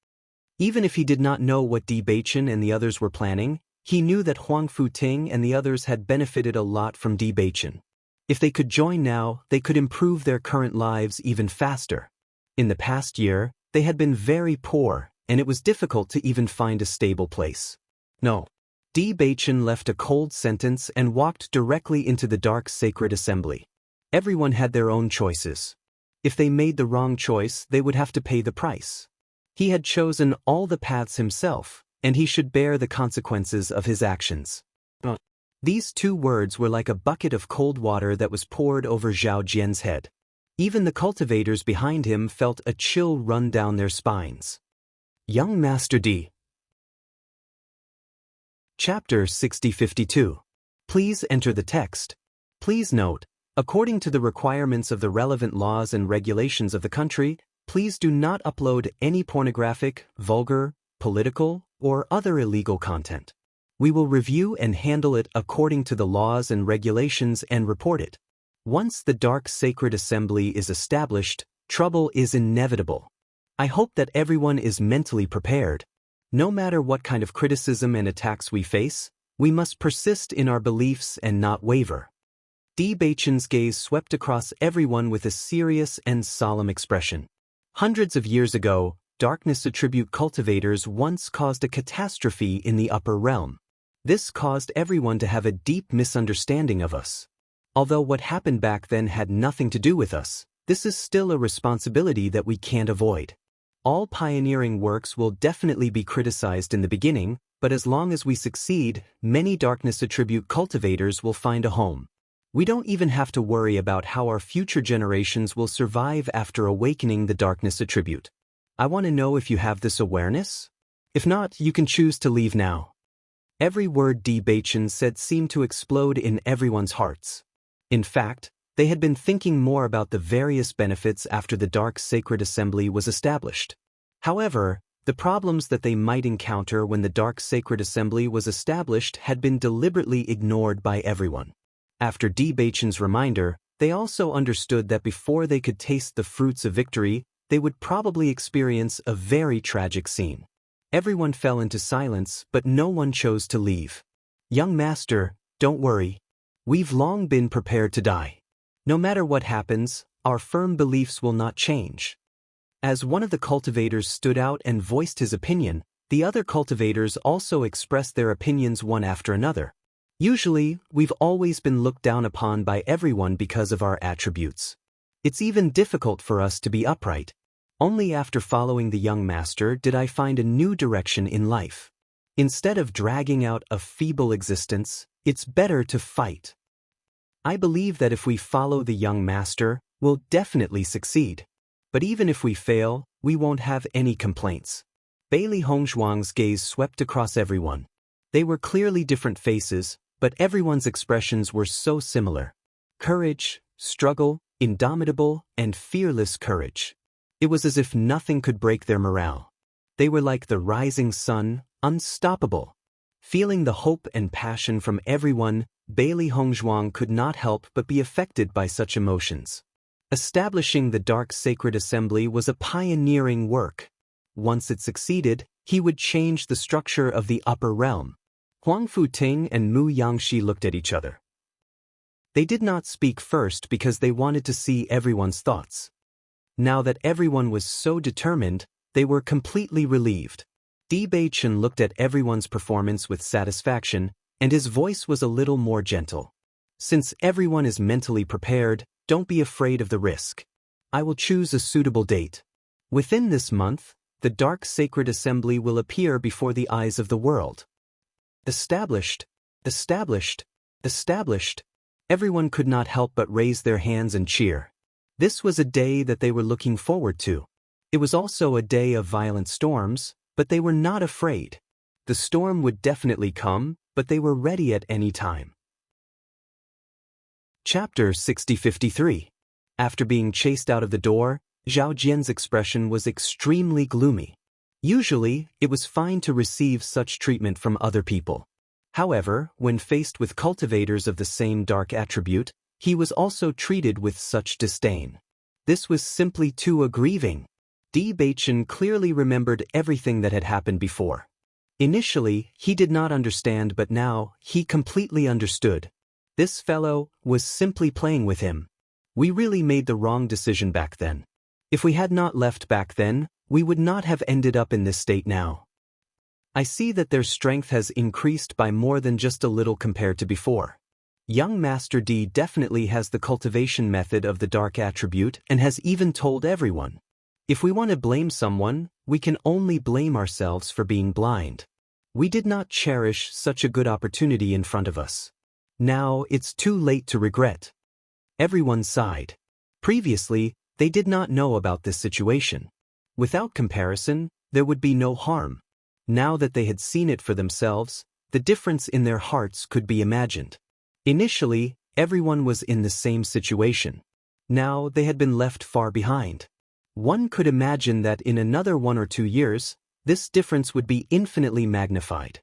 Even if he did not know what Bewitching and the others were planning, he knew that Huang Futing and the others had benefited a lot from Bewitching. If they could join now, they could improve their current lives even faster. In the past year, they had been very poor, and it was difficult to even find a stable place. No. Bewitching left a cold sentence and walked directly into the Dark Sacred Assembly. Everyone had their own choices. If they made the wrong choice, they would have to pay the price. He had chosen all the paths himself, and he should bear the consequences of his actions. These two words were like a bucket of cold water that was poured over Zhao Jian's head. Even the cultivators behind him felt a chill run down their spines. Young Master D. Chapter 6052. Please enter the text. Please note, according to the requirements of the relevant laws and regulations of the country, please do not upload any pornographic, vulgar, political, or other illegal content. We will review and handle it according to the laws and regulations and report it. Once the Dark Sacred Assembly is established, trouble is inevitable. I hope that everyone is mentally prepared. No matter what kind of criticism and attacks we face, we must persist in our beliefs and not waver. Bewitching's gaze swept across everyone with a serious and solemn expression. Hundreds of years ago, darkness attribute cultivators once caused a catastrophe in the upper realm. This caused everyone to have a deep misunderstanding of us. Although what happened back then had nothing to do with us, this is still a responsibility that we can't avoid. All pioneering works will definitely be criticized in the beginning, but as long as we succeed, many darkness attribute cultivators will find a home. We don't even have to worry about how our future generations will survive after awakening the darkness attribute. I want to know if you have this awareness? If not, you can choose to leave now. Every word Bewitching said seemed to explode in everyone's hearts. In fact, they had been thinking more about the various benefits after the Dark Sacred Assembly was established. However, the problems that they might encounter when the Dark Sacred Assembly was established had been deliberately ignored by everyone. After Bewitching's reminder, they also understood that before they could taste the fruits of victory, they would probably experience a very tragic scene. Everyone fell into silence, but no one chose to leave. Young Master, don't worry. We've long been prepared to die. No matter what happens, our firm beliefs will not change. As one of the cultivators stood out and voiced his opinion, the other cultivators also expressed their opinions one after another. Usually, we've always been looked down upon by everyone because of our attributes. It's even difficult for us to be upright. Only after following the young master did I find a new direction in life. Instead of dragging out a feeble existence, it's better to fight. I believe that if we follow the young master, we'll definitely succeed. But even if we fail, we won't have any complaints. Bailey Hongzhuang's gaze swept across everyone. They were clearly different faces, but everyone's expressions were so similar. Courage, struggle, indomitable, and fearless courage. It was as if nothing could break their morale. They were like the rising sun, unstoppable. Feeling the hope and passion from everyone, Bailey Hongzhuang could not help but be affected by such emotions. Establishing the Dark Sacred Assembly was a pioneering work. Once it succeeded, he would change the structure of the upper realm. Huang Futing and Mu Yangshi looked at each other. They did not speak first because they wanted to see everyone's thoughts. Now that everyone was so determined, they were completely relieved. Bewitching looked at everyone's performance with satisfaction, and his voice was a little more gentle. Since everyone is mentally prepared, don't be afraid of the risk. I will choose a suitable date. Within this month, the Dark Sacred Assembly will appear before the eyes of the world. Established, established, established. Everyone could not help but raise their hands and cheer. This was a day that they were looking forward to. It was also a day of violent storms, but they were not afraid. The storm would definitely come, but they were ready at any time. Chapter 6053. After being chased out of the door, Zhao Jian's expression was extremely gloomy. Usually, it was fine to receive such treatment from other people. However, when faced with cultivators of the same dark attribute, he was also treated with such disdain. This was simply too aggrieving. Bewitching clearly remembered everything that had happened before. Initially, he did not understand, but now, he completely understood. This fellow was simply playing with him. We really made the wrong decision back then. If we had not left back then, we would not have ended up in this state now. I see that their strength has increased by more than just a little compared to before. Young Master D definitely has the cultivation method of the dark attribute and has even told everyone. If we want to blame someone, we can only blame ourselves for being blind. We did not cherish such a good opportunity in front of us. Now it's too late to regret. Everyone sighed. Previously, they did not know about this situation. Without comparison, there would be no harm. Now that they had seen it for themselves, the difference in their hearts could be imagined. Initially, everyone was in the same situation. Now they had been left far behind. One could imagine that in another 1 or 2 years, this difference would be infinitely magnified.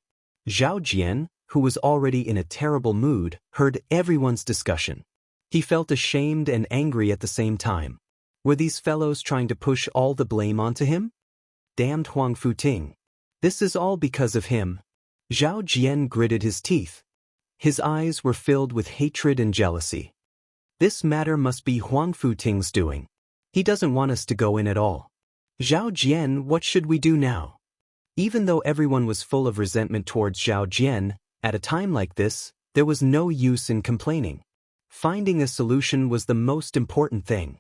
Zhao Jian, who was already in a terrible mood, heard everyone's discussion. He felt ashamed and angry at the same time. Were these fellows trying to push all the blame onto him? Damned Huang Futing. This is all because of him. Zhao Jian gritted his teeth. His eyes were filled with hatred and jealousy. This matter must be Huang Futing's doing. He doesn't want us to go in at all. Zhao Jian, what should we do now? Even though everyone was full of resentment towards Zhao Jian, at a time like this, there was no use in complaining. Finding a solution was the most important thing.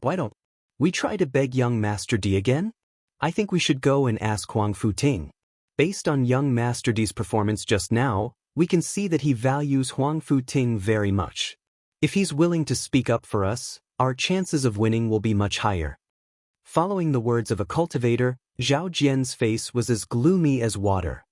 Why don't we try to beg young Master D again? I think we should go and ask Huang Futing. Based on young Master D's performance just now, we can see that he values Huang Futing very much. If he's willing to speak up for us, our chances of winning will be much higher. Following the words of a cultivator, Zhao Jian's face was as gloomy as water.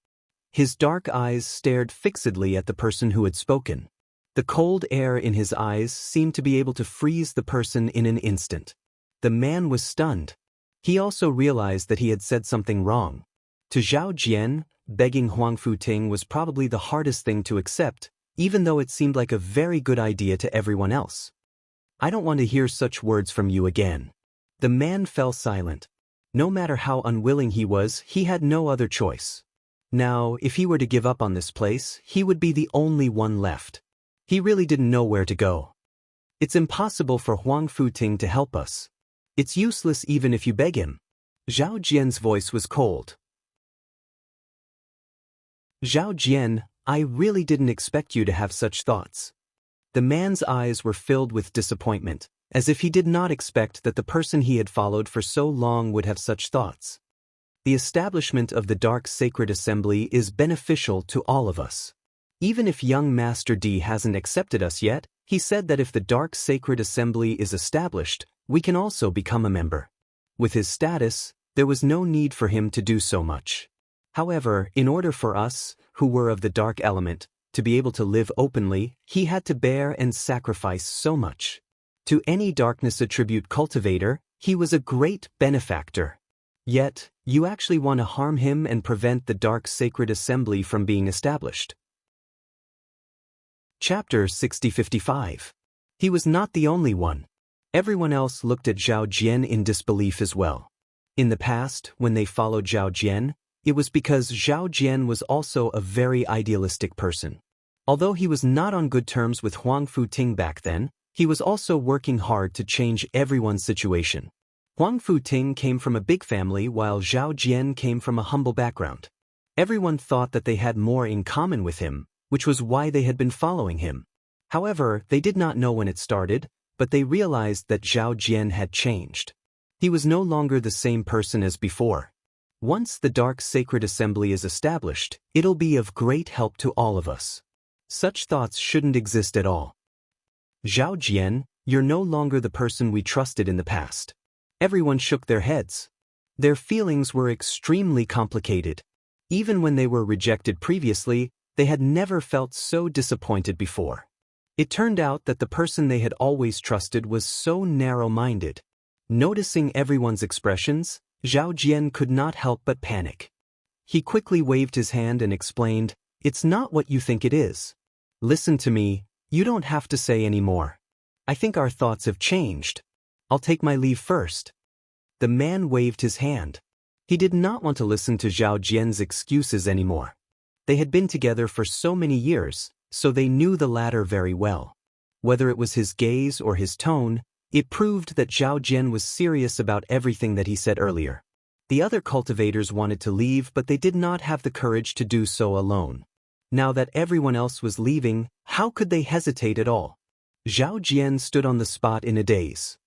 His dark eyes stared fixedly at the person who had spoken. The cold air in his eyes seemed to be able to freeze the person in an instant. The man was stunned. He also realized that he had said something wrong. To Zhao Jian, begging Huang Futing was probably the hardest thing to accept, even though it seemed like a very good idea to everyone else. I don't want to hear such words from you again. The man fell silent. No matter how unwilling he was, he had no other choice. Now, if he were to give up on this place, he would be the only one left. He really didn't know where to go. It's impossible for Huang Futing to help us. It's useless even if you beg him. Zhao Jian's voice was cold. Zhao Jian, I really didn't expect you to have such thoughts. The man's eyes were filled with disappointment, as if he did not expect that the person he had followed for so long would have such thoughts. The establishment of the Dark Sacred Assembly is beneficial to all of us. Even if young Master D hasn't accepted us yet, he said that if the Dark Sacred Assembly is established, we can also become a member. With his status, there was no need for him to do so much. However, in order for us, who were of the dark element, to be able to live openly, he had to bear and sacrifice so much. To any darkness attribute cultivator, he was a great benefactor. Yet, you actually want to harm him and prevent the Dark Sacred Assembly from being established. Chapter 6055. He was not the only one. Everyone else looked at Zhao Jian in disbelief as well. In the past, when they followed Zhao Jian, it was because Zhao Jian was also a very idealistic person. Although he was not on good terms with Huang Futing back then, he was also working hard to change everyone's situation. Huang Futing came from a big family while Zhao Jian came from a humble background. Everyone thought that they had more in common with him, which was why they had been following him. However, they did not know when it started, but they realized that Zhao Jian had changed. He was no longer the same person as before. Once the Dark Sacred Assembly is established, it'll be of great help to all of us. Such thoughts shouldn't exist at all. Zhao Jian, you're no longer the person we trusted in the past. Everyone shook their heads. Their feelings were extremely complicated. Even when they were rejected previously, they had never felt so disappointed before. It turned out that the person they had always trusted was so narrow-minded. Noticing everyone's expressions, Zhao Jian could not help but panic. He quickly waved his hand and explained, "It's not what you think it is. Listen to me, you don't have to say any more. I think our thoughts have changed. I'll take my leave first." The man waved his hand. He did not want to listen to Zhao Jian's excuses anymore. They had been together for so many years, so they knew the latter very well. Whether it was his gaze or his tone, it proved that Zhao Jian was serious about everything that he said earlier. The other cultivators wanted to leave, but they did not have the courage to do so alone. Now that everyone else was leaving, how could they hesitate at all? Zhao Jian stood on the spot in a daze.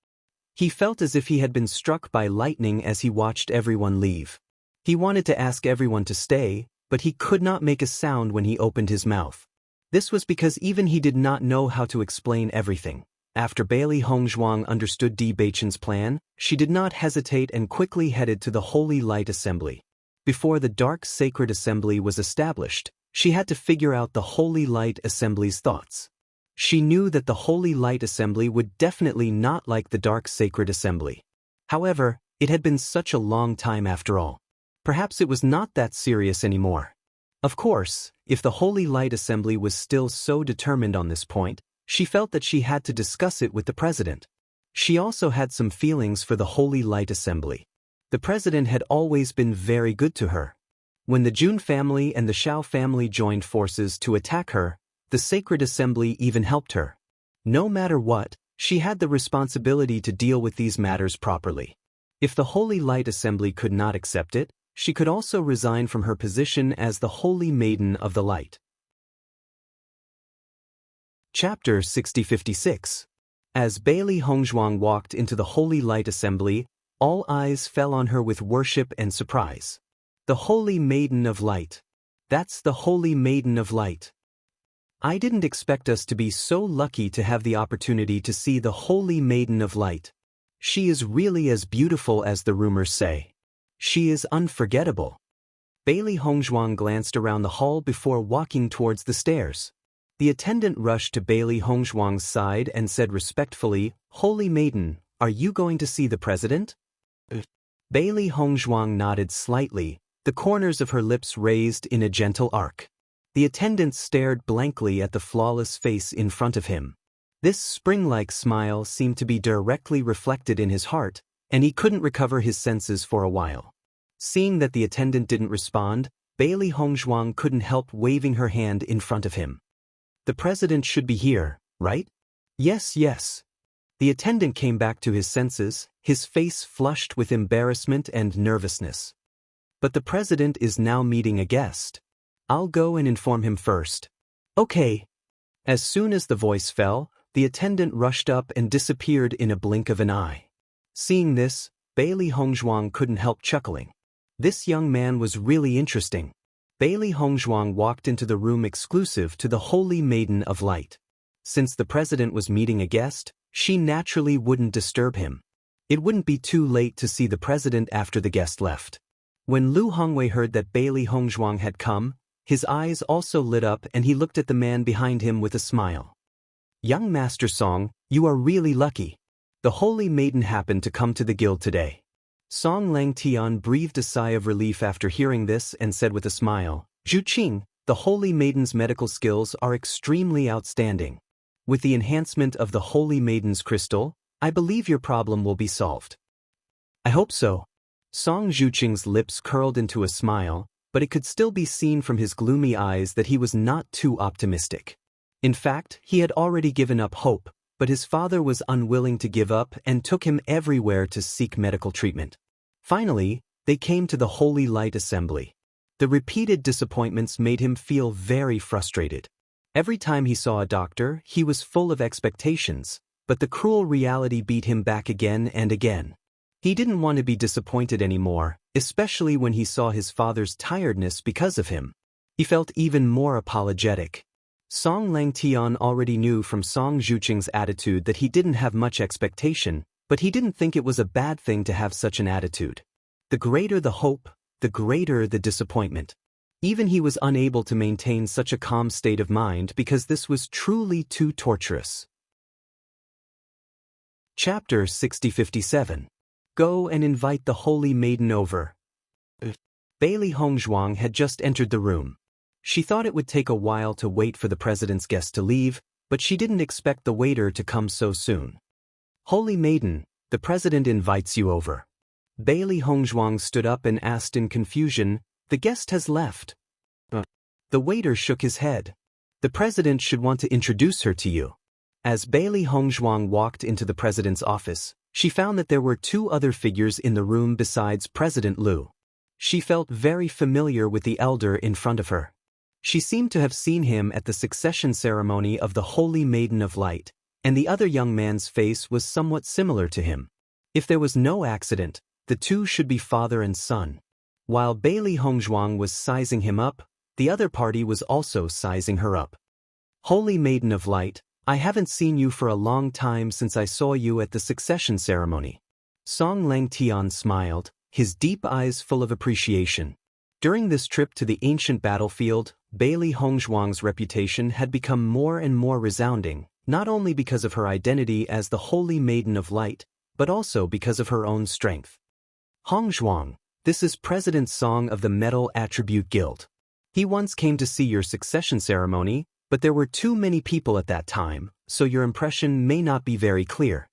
He felt as if he had been struck by lightning as he watched everyone leave. He wanted to ask everyone to stay, but he could not make a sound when he opened his mouth. This was because even he did not know how to explain everything. After Bailey Hongzhuang understood Bewitching's plan, she did not hesitate and quickly headed to the Holy Light Assembly. Before the Dark Sacred Assembly was established, she had to figure out the Holy Light Assembly's thoughts. She knew that the Holy Light Assembly would definitely not like the Dark Sacred Assembly. However, it had been such a long time after all. Perhaps it was not that serious anymore. Of course, if the Holy Light Assembly was still so determined on this point, she felt that she had to discuss it with the president. She also had some feelings for the Holy Light Assembly. The president had always been very good to her. When the Jun family and the Shao family joined forces to attack her, the Sacred Assembly even helped her. No matter what, she had the responsibility to deal with these matters properly. If the Holy Light Assembly could not accept it, she could also resign from her position as the Holy Maiden of the Light. Chapter 6056. As Bailey Hongzhuang walked into the Holy Light Assembly, all eyes fell on her with worship and surprise. The Holy Maiden of Light. That's the Holy Maiden of Light. I didn't expect us to be so lucky to have the opportunity to see the Holy Maiden of Light. She is really as beautiful as the rumors say. She is unforgettable. Bailey Hongzhuang glanced around the hall before walking towards the stairs. The attendant rushed to Bailey Hongzhuang's side and said respectfully, "Holy Maiden, are you going to see the president?" Bailey Hongzhuang nodded slightly, the corners of her lips raised in a gentle arc. The attendant stared blankly at the flawless face in front of him. This spring-like smile seemed to be directly reflected in his heart, and he couldn't recover his senses for a while. Seeing that the attendant didn't respond, Bailey Hongzhuang couldn't help waving her hand in front of him. "The president should be here, right?" "Yes, yes." The attendant came back to his senses, his face flushed with embarrassment and nervousness. "But the president is now meeting a guest. I'll go and inform him first." "Okay." As soon as the voice fell, the attendant rushed up and disappeared in a blink of an eye. Seeing this, Bailey Hongzhuang couldn't help chuckling. This young man was really interesting. Bailey Hongzhuang walked into the room exclusive to the Holy Maiden of Light. Since the president was meeting a guest, she naturally wouldn't disturb him. It wouldn't be too late to see the president after the guest left. When Lu Hongwei heard that Bailey Hongzhuang had come, his eyes also lit up and he looked at the man behind him with a smile. "Young Master Song, you are really lucky. The Holy Maiden happened to come to the guild today." Song Langtian breathed a sigh of relief after hearing this and said with a smile, "Zhu Qing, the Holy Maiden's medical skills are extremely outstanding. With the enhancement of the Holy Maiden's crystal, I believe your problem will be solved." "I hope so." Song Zhuqing's lips curled into a smile, but it could still be seen from his gloomy eyes that he was not too optimistic. In fact, he had already given up hope, but his father was unwilling to give up and took him everywhere to seek medical treatment. Finally, they came to the Holy Light Assembly. The repeated disappointments made him feel very frustrated. Every time he saw a doctor, he was full of expectations, but the cruel reality beat him back again and again. He didn't want to be disappointed anymore, especially when he saw his father's tiredness because of him. He felt even more apologetic. Song Langtian already knew from Song Zhuqing's attitude that he didn't have much expectation, but he didn't think it was a bad thing to have such an attitude. The greater the hope, the greater the disappointment. Even he was unable to maintain such a calm state of mind because this was truly too torturous. Chapter 6057. Go and invite the holy maiden over. Bailey Hongzhuang had just entered the room. She thought it would take a while to wait for the president's guest to leave, but she didn't expect the waiter to come so soon. Holy maiden, the president invites you over. Bailey Hongzhuang stood up and asked in confusion, the guest has left. The waiter shook his head. The president should want to introduce her to you. As Bailey Hongzhuang walked into the president's office, she found that there were two other figures in the room besides President Liu. She felt very familiar with the elder in front of her. She seemed to have seen him at the succession ceremony of the Holy Maiden of Light, and the other young man's face was somewhat similar to him. If there was no accident, the two should be father and son. While Bailey Hongzhuang was sizing him up, the other party was also sizing her up. Holy Maiden of Light, I haven't seen you for a long time since I saw you at the succession ceremony. Song Langtian smiled, his deep eyes full of appreciation. During this trip to the ancient battlefield, Bailey Hongzhuang's reputation had become more and more resounding, not only because of her identity as the Holy Maiden of Light, but also because of her own strength. Hongzhuang, this is President Song of the Metal Attribute Guild. He once came to see your succession ceremony, but there were too many people at that time, so your impression may not be very clear.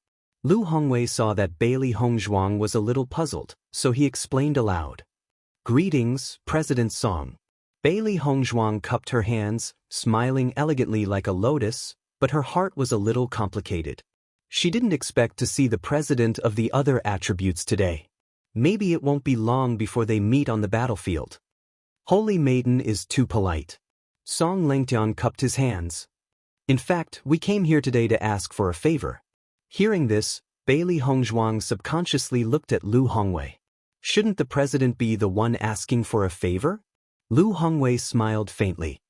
Lu Hongwei saw that Bailey Hongzhuang was a little puzzled, so he explained aloud. Greetings, President Song. Bailey Hongzhuang cupped her hands, smiling elegantly like a lotus, but her heart was a little complicated. She didn't expect to see the president of the other attributes today. Maybe it won't be long before they meet on the battlefield. Holy Maiden is too polite. Song Langtian cupped his hands. In fact, we came here today to ask for a favor. Hearing this, Bailey Hongzhuang subconsciously looked at Lu Hongwei. Shouldn't the president be the one asking for a favor? Lu Hongwei smiled faintly.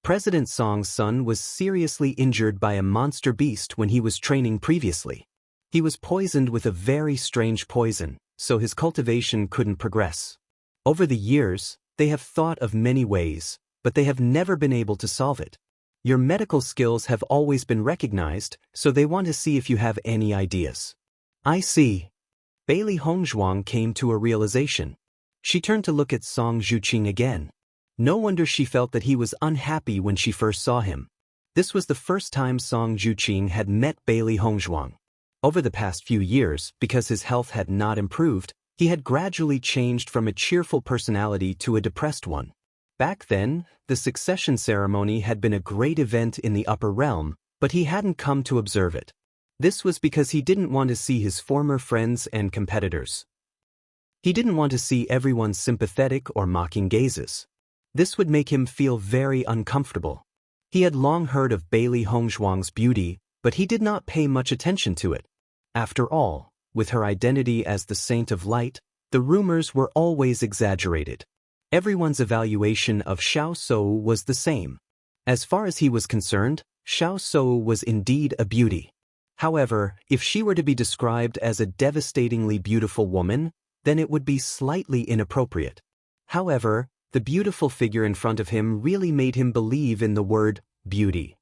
President Song's son was seriously injured by a monster beast when he was training previously. He was poisoned with a very strange poison, so his cultivation couldn't progress. Over the years, they have thought of many ways, but they have never been able to solve it. Your medical skills have always been recognized, so they want to see if you have any ideas. I see. Bailey Hongzhuang came to a realization. She turned to look at Song Zhuqing again. No wonder she felt that he was unhappy when she first saw him. This was the first time Song Zhuqing had met Bailey Hongzhuang. Over the past few years, because his health had not improved, he had gradually changed from a cheerful personality to a depressed one. Back then, the succession ceremony had been a great event in the upper realm, but he hadn't come to observe it. This was because he didn't want to see his former friends and competitors. He didn't want to see everyone's sympathetic or mocking gazes. This would make him feel very uncomfortable. He had long heard of Bailey Hongzhuang's beauty, but he did not pay much attention to it. After all, with her identity as the Saint of Light, the rumors were always exaggerated. Everyone's evaluation of Xiao Shou was the same. As far as he was concerned, Xiao Shou was indeed a beauty. However, if she were to be described as a devastatingly beautiful woman, then it would be slightly inappropriate. However, the beautiful figure in front of him really made him believe in the word beauty.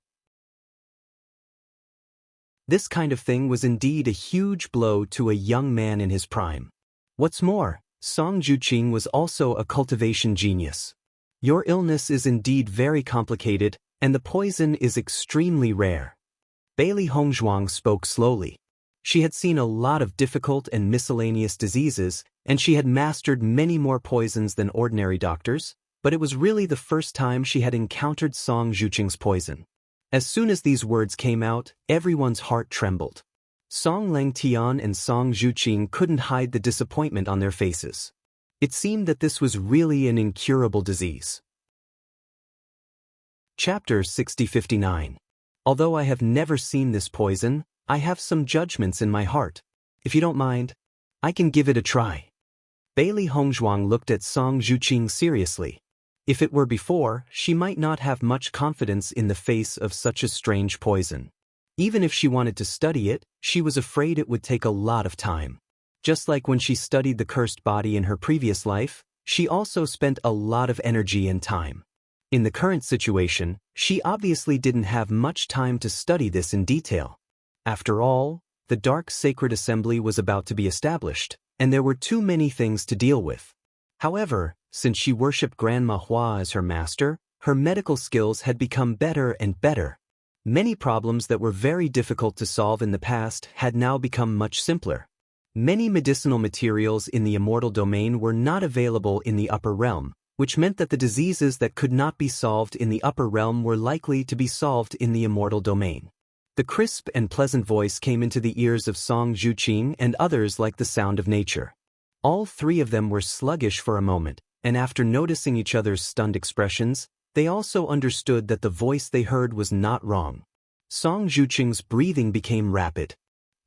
This kind of thing was indeed a huge blow to a young man in his prime. What's more, Song Zhuqing was also a cultivation genius. Your illness is indeed very complicated, and the poison is extremely rare. Bailey Hongzhuang spoke slowly. She had seen a lot of difficult and miscellaneous diseases, and she had mastered many more poisons than ordinary doctors, but it was really the first time she had encountered Song Zhuqing's poison. As soon as these words came out, everyone's heart trembled. Song Langtian and Song Zhuqing couldn't hide the disappointment on their faces. It seemed that this was really an incurable disease. Chapter 6059. Although I have never seen this poison, I have some judgments in my heart. If you don't mind, I can give it a try. Bailey Hongzhuang looked at Song Zhuqing seriously. If it were before, she might not have much confidence in the face of such a strange poison. Even if she wanted to study it, she was afraid it would take a lot of time. Just like when she studied the cursed body in her previous life, she also spent a lot of energy and time. In the current situation, she obviously didn't have much time to study this in detail. After all, the Dark Sacred Assembly was about to be established, and there were too many things to deal with. However, since she worshipped Grandma Hua as her master, her medical skills had become better and better. Many problems that were very difficult to solve in the past had now become much simpler. Many medicinal materials in the immortal domain were not available in the upper realm, which meant that the diseases that could not be solved in the upper realm were likely to be solved in the immortal domain. The crisp and pleasant voice came into the ears of Song Zhuqing and others like the sound of nature. All three of them were sluggish for a moment, and after noticing each other's stunned expressions, they also understood that the voice they heard was not wrong. Song Zhuqing's breathing became rapid.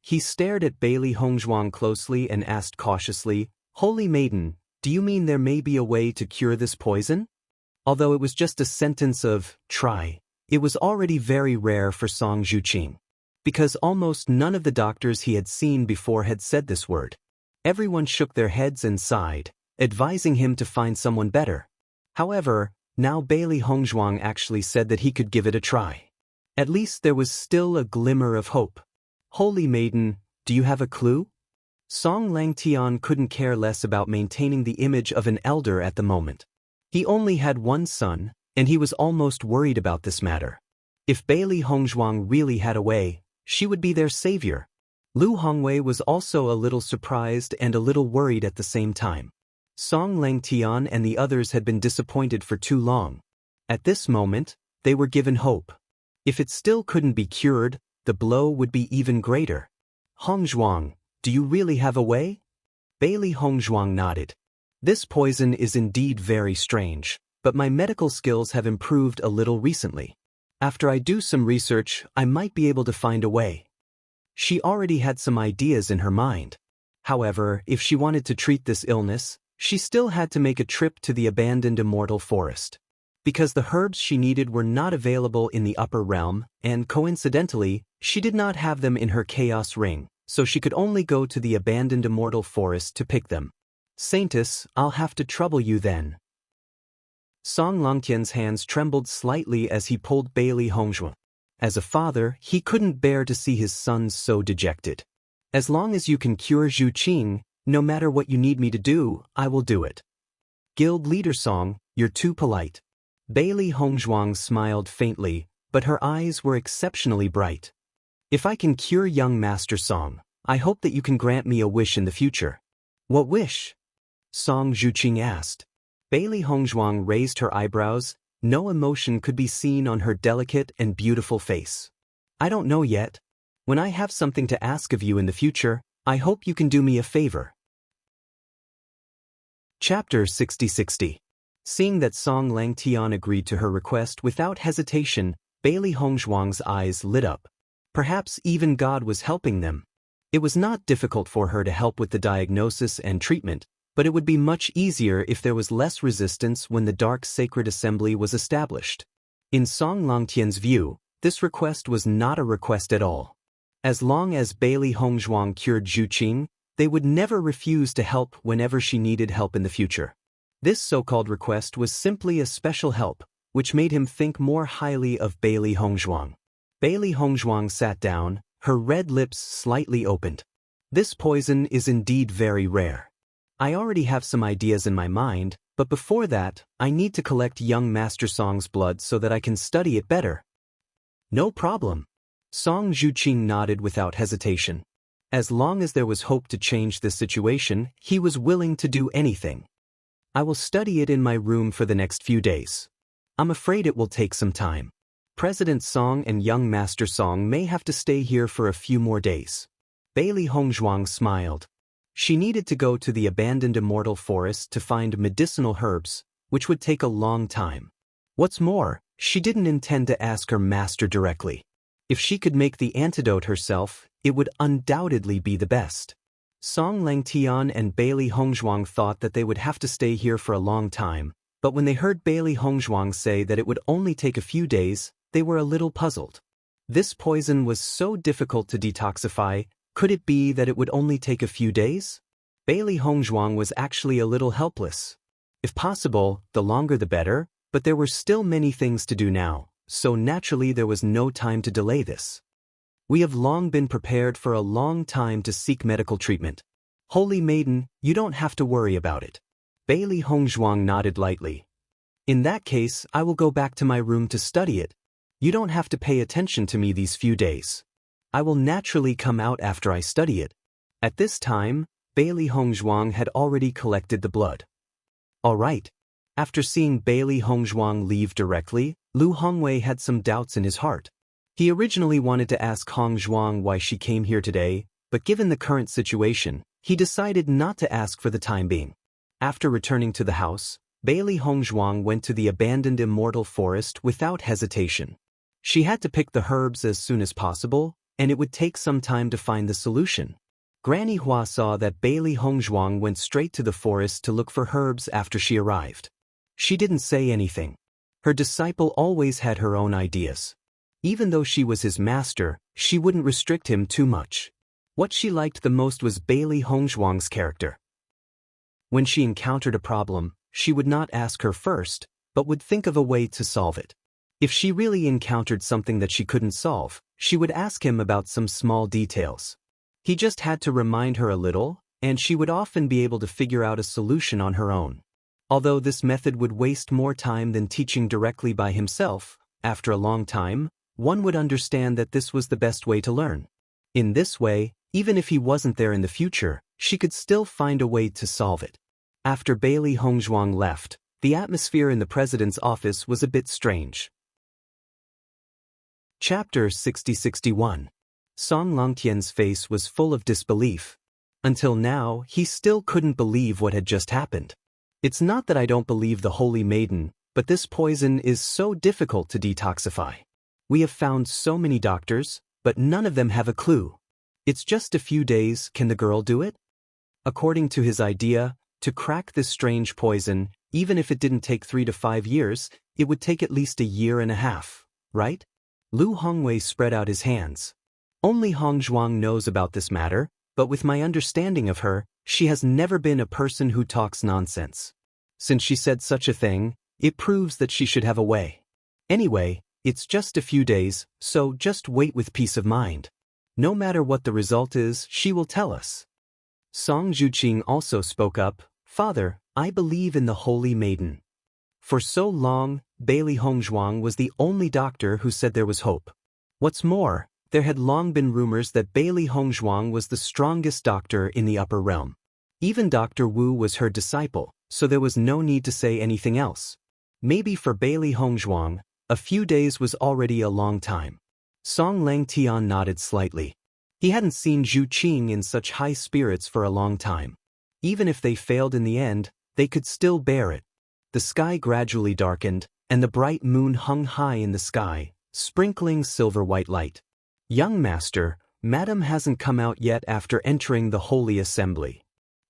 He stared at Bailey Hongzhuang closely and asked cautiously, "Holy Maiden, do you mean there may be a way to cure this poison?" Although it was just a sentence of try, it was already very rare for Song Zhuqing, because almost none of the doctors he had seen before had said this word. Everyone shook their heads and sighed, advising him to find someone better. However, now Bailey Hongzhuang actually said that he could give it a try. At least there was still a glimmer of hope. "Holy Maiden, do you have a clue?" Song Langtian couldn't care less about maintaining the image of an elder at the moment. He only had one son, and he was almost worried about this matter. If Bailey Hongzhuang really had a way, she would be their savior. Lu Hongwei was also a little surprised and a little worried at the same time. Song Langtian and the others had been disappointed for too long. At this moment, they were given hope. If it still couldn't be cured, the blow would be even greater. "Hongzhuang, do you really have a way?" Bailey Hongzhuang nodded. "This poison is indeed very strange, but my medical skills have improved a little recently. After I do some research, I might be able to find a way." She already had some ideas in her mind. However, if she wanted to treat this illness, she still had to make a trip to the abandoned immortal forest. Because the herbs she needed were not available in the upper realm, and coincidentally, she did not have them in her chaos ring, so she could only go to the abandoned immortal forest to pick them. "Saintess, I'll have to trouble you then." Song Langtian's hands trembled slightly as he pulled Bailey Hongzhuang. As a father, he couldn't bear to see his sons so dejected. "As long as you can cure Zhuqing, no matter what you need me to do, I will do it." "Guild leader Song, you're too polite." Bailey Hongzhuang smiled faintly, but her eyes were exceptionally bright. "If I can cure young Master Song, I hope that you can grant me a wish in the future." "What wish?" Song Zhuqing asked. Bailey Hongzhuang raised her eyebrows. No emotion could be seen on her delicate and beautiful face. "I don't know yet. When I have something to ask of you in the future, I hope you can do me a favor." Chapter 6060. Seeing that Song Langtian agreed to her request without hesitation, Bailey Hongzhuang's eyes lit up. Perhaps even God was helping them. It was not difficult for her to help with the diagnosis and treatment, but it would be much easier if there was less resistance when the Dark Sacred Assembly was established. In Song Langtian's view, this request was not a request at all. As long as Bailey Hongzhuang cured Zhuqing, they would never refuse to help whenever she needed help in the future. This so-called request was simply a special help, which made him think more highly of Bailey Hongzhuang. Bailey Hongzhuang sat down, her red lips slightly opened. "This poison is indeed very rare. I already have some ideas in my mind, but before that, I need to collect young Master Song's blood so that I can study it better." "No problem." Song Zhuqing nodded without hesitation. As long as there was hope to change this situation, he was willing to do anything. "I will study it in my room for the next few days. I'm afraid it will take some time. President Song and young Master Song may have to stay here for a few more days." Bailey Hongzhuang smiled. She needed to go to the abandoned immortal forest to find medicinal herbs, which would take a long time. What's more, She didn't intend to ask her master directly. If she could make the antidote herself, it would undoubtedly be the best. Song Langtian and Bailey Hongzhuang thought that they would have to stay here for a long time, but when they heard Bailey Hongzhuang say that it would only take a few days, they were a little puzzled. This poison was so difficult to detoxify, could it be that it would only take a few days? Bailey Hongzhuang was actually a little helpless. If possible, the longer the better, but there were still many things to do now, so naturally there was no time to delay this. We have long been prepared for a long time to seek medical treatment. Holy Maiden, you don't have to worry about it. Bailey Hongzhuang nodded lightly. In that case, I will go back to my room to study it. You don't have to pay attention to me these few days. I will naturally come out after I study it. At this time, Bailey Hongzhuang had already collected the blood. All right. After seeing Bailey Hongzhuang leave directly, Lu Hongwei had some doubts in his heart. He originally wanted to ask Hongzhuang why she came here today, but given the current situation, he decided not to ask for the time being. After returning to the house, Bailey Hongzhuang went to the abandoned immortal forest without hesitation. She had to pick the herbs as soon as possible, and it would take some time to find the solution. Granny Hua saw that Bailey Hongzhuang went straight to the forest to look for herbs after she arrived. She didn't say anything. Her disciple always had her own ideas. Even though she was his master, she wouldn't restrict him too much. What she liked the most was Bailey Hongzhuang's character. When she encountered a problem, she would not ask her first, but would think of a way to solve it. If she really encountered something that she couldn't solve, she would ask him about some small details. He just had to remind her a little, and she would often be able to figure out a solution on her own. Although this method would waste more time than teaching directly by himself, after a long time, one would understand that this was the best way to learn. In this way, even if he wasn't there in the future, she could still find a way to solve it. After Bailey Hongzhuang left, the atmosphere in the president's office was a bit strange. Chapter 6061. Song Langtian's face was full of disbelief. Until now, he still couldn't believe what had just happened. It's not that I don't believe the Holy Maiden, but this poison is so difficult to detoxify. We have found so many doctors, but none of them have a clue. It's just a few days, can the girl do it? According to his idea, to crack this strange poison, even if it didn't take 3 to 5 years, it would take at least a year and a half, right? Lu Hongwei spread out his hands. Only Hongzhuang knows about this matter, but with my understanding of her, she has never been a person who talks nonsense. Since she said such a thing, it proves that she should have a way. Anyway, it's just a few days, so just wait with peace of mind. No matter what the result is, she will tell us. Song Zhuqing also spoke up, Father, I believe in the Holy Maiden. For so long, Bailey Hongzhuang was the only doctor who said there was hope. What's more, there had long been rumors that Bailey Hongzhuang was the strongest doctor in the upper realm. Even Dr. Wu was her disciple, so there was no need to say anything else. Maybe for Bailey Hongzhuang, a few days was already a long time. Song Langtian nodded slightly. He hadn't seen Zhu Qing in such high spirits for a long time. Even if they failed in the end, they could still bear it. The sky gradually darkened, and the bright moon hung high in the sky, sprinkling silver-white light. Young master, Madam hasn't come out yet after entering the Holy Assembly.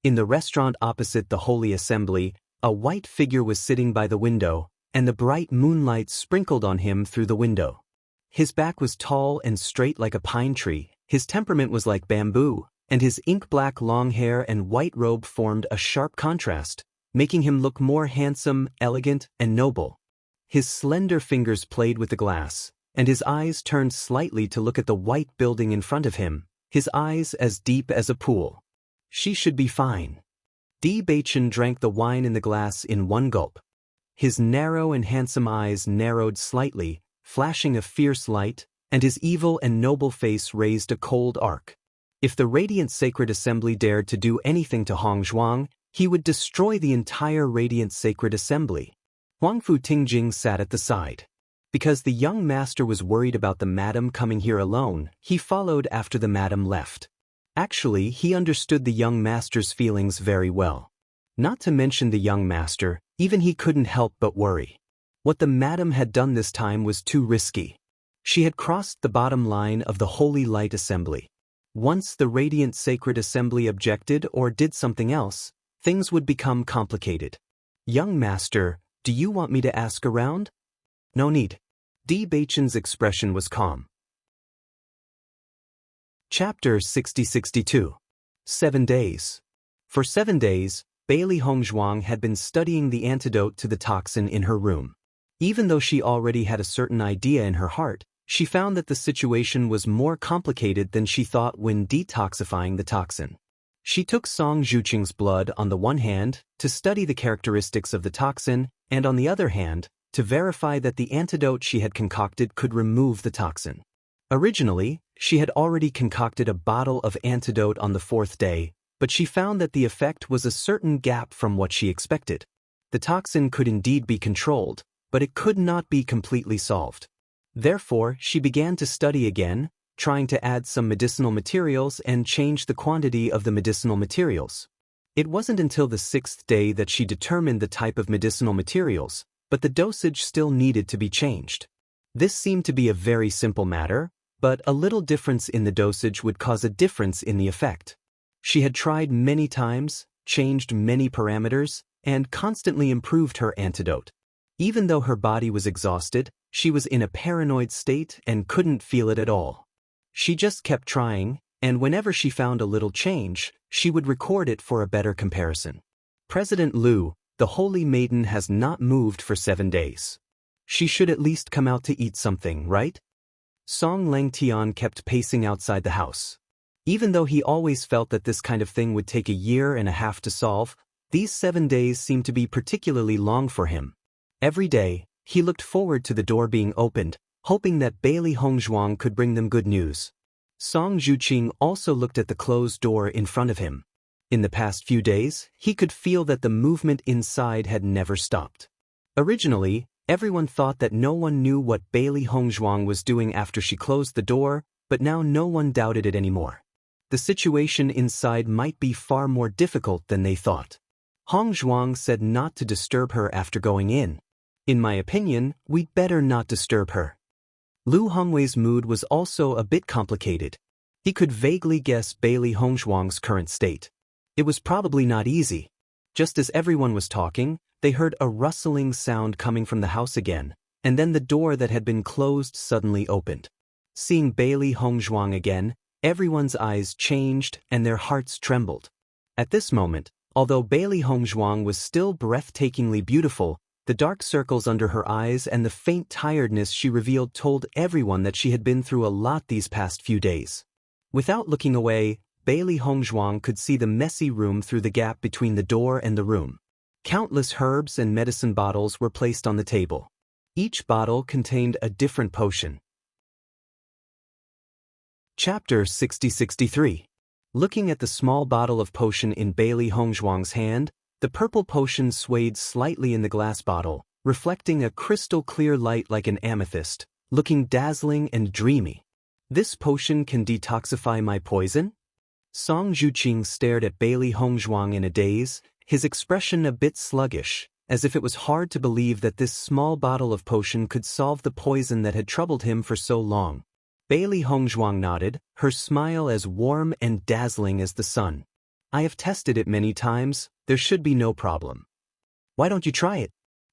In the restaurant opposite the Holy Assembly, a white figure was sitting by the window, and the bright moonlight sprinkled on him through the window. His back was tall and straight like a pine tree, his temperament was like bamboo, and his ink-black long hair and white robe formed a sharp contrast, making him look more handsome, elegant, and noble. His slender fingers played with the glass, and his eyes turned slightly to look at the white building in front of him, his eyes as deep as a pool. She should be fine. Di Beichen drank the wine in the glass in one gulp. His narrow and handsome eyes narrowed slightly, flashing a fierce light, and his evil and noble face raised a cold arc. If the Radiant Sacred Assembly dared to do anything to Hongzhuang, he would destroy the entire Radiant Sacred Assembly. Huangfu Tingjing sat at the side. Because the young master was worried about the madam coming here alone, he followed after the madam left. Actually, he understood the young master's feelings very well. Not to mention the young master, even he couldn't help but worry. What the madam had done this time was too risky. She had crossed the bottom line of the Holy Light Assembly. Once the Radiant Sacred Assembly objected or did something else, things would become complicated. Young master, do you want me to ask around? No need. Bewitching's expression was calm. Chapter 60-62. 7 days. For 7 days, Bailey Hongzhuang had been studying the antidote to the toxin in her room. Even though she already had a certain idea in her heart, she found that the situation was more complicated than she thought when detoxifying the toxin. She took Song Zhuqing's blood on the one hand to study the characteristics of the toxin, and on the other hand, to verify that the antidote she had concocted could remove the toxin. Originally, she had already concocted a bottle of antidote on the 4th day, but she found that the effect was a certain gap from what she expected. The toxin could indeed be controlled, but it could not be completely solved. Therefore, she began to study again, trying to add some medicinal materials and change the quantity of the medicinal materials. It wasn't until the 6th day that she determined the type of medicinal materials, but the dosage still needed to be changed. This seemed to be a very simple matter, but a little difference in the dosage would cause a difference in the effect. She had tried many times, changed many parameters, and constantly improved her antidote. Even though her body was exhausted, she was in a paranoid state and couldn't feel it at all. She just kept trying, and whenever she found a little change, she would record it for a better comparison. President Liu, the Holy Maiden, has not moved for 7 days. She should at least come out to eat something, right? Song Langtian kept pacing outside the house. Even though he always felt that this kind of thing would take a year and a half to solve, these 7 days seemed to be particularly long for him. Every day, he looked forward to the door being opened, hoping that Bailey Hongzhuang could bring them good news. Song Zhuqing also looked at the closed door in front of him. In the past few days, he could feel that the movement inside had never stopped. Originally, everyone thought that no one knew what Bailey Hongzhuang was doing after she closed the door, but now no one doubted it anymore. The situation inside might be far more difficult than they thought. Hongzhuang said not to disturb her after going in. In my opinion, we'd better not disturb her. Lu Hongwei's mood was also a bit complicated. He could vaguely guess Bailey Hongzhuang's current state. It was probably not easy. Just as everyone was talking, they heard a rustling sound coming from the house again, and then the door that had been closed suddenly opened. Seeing Bailey Hongzhuang again, everyone's eyes changed and their hearts trembled. At this moment, although Bailey Hongzhuang was still breathtakingly beautiful, the dark circles under her eyes and the faint tiredness she revealed told everyone that she had been through a lot these past few days. Without looking away, Bailey Hongzhuang could see the messy room through the gap between the door and the room. Countless herbs and medicine bottles were placed on the table. Each bottle contained a different potion. Chapter 60-63. Looking at the small bottle of potion in Bailey Hongzhuang's hand, the purple potion swayed slightly in the glass bottle, reflecting a crystal-clear light like an amethyst, looking dazzling and dreamy. This potion can detoxify my poison? Song Zhuqing stared at Bailey Hongzhuang in a daze, his expression a bit sluggish, as if it was hard to believe that this small bottle of potion could solve the poison that had troubled him for so long. Bailey Hongzhuang nodded, her smile as warm and dazzling as the sun. I have tested it many times, there should be no problem. Why don't you try it?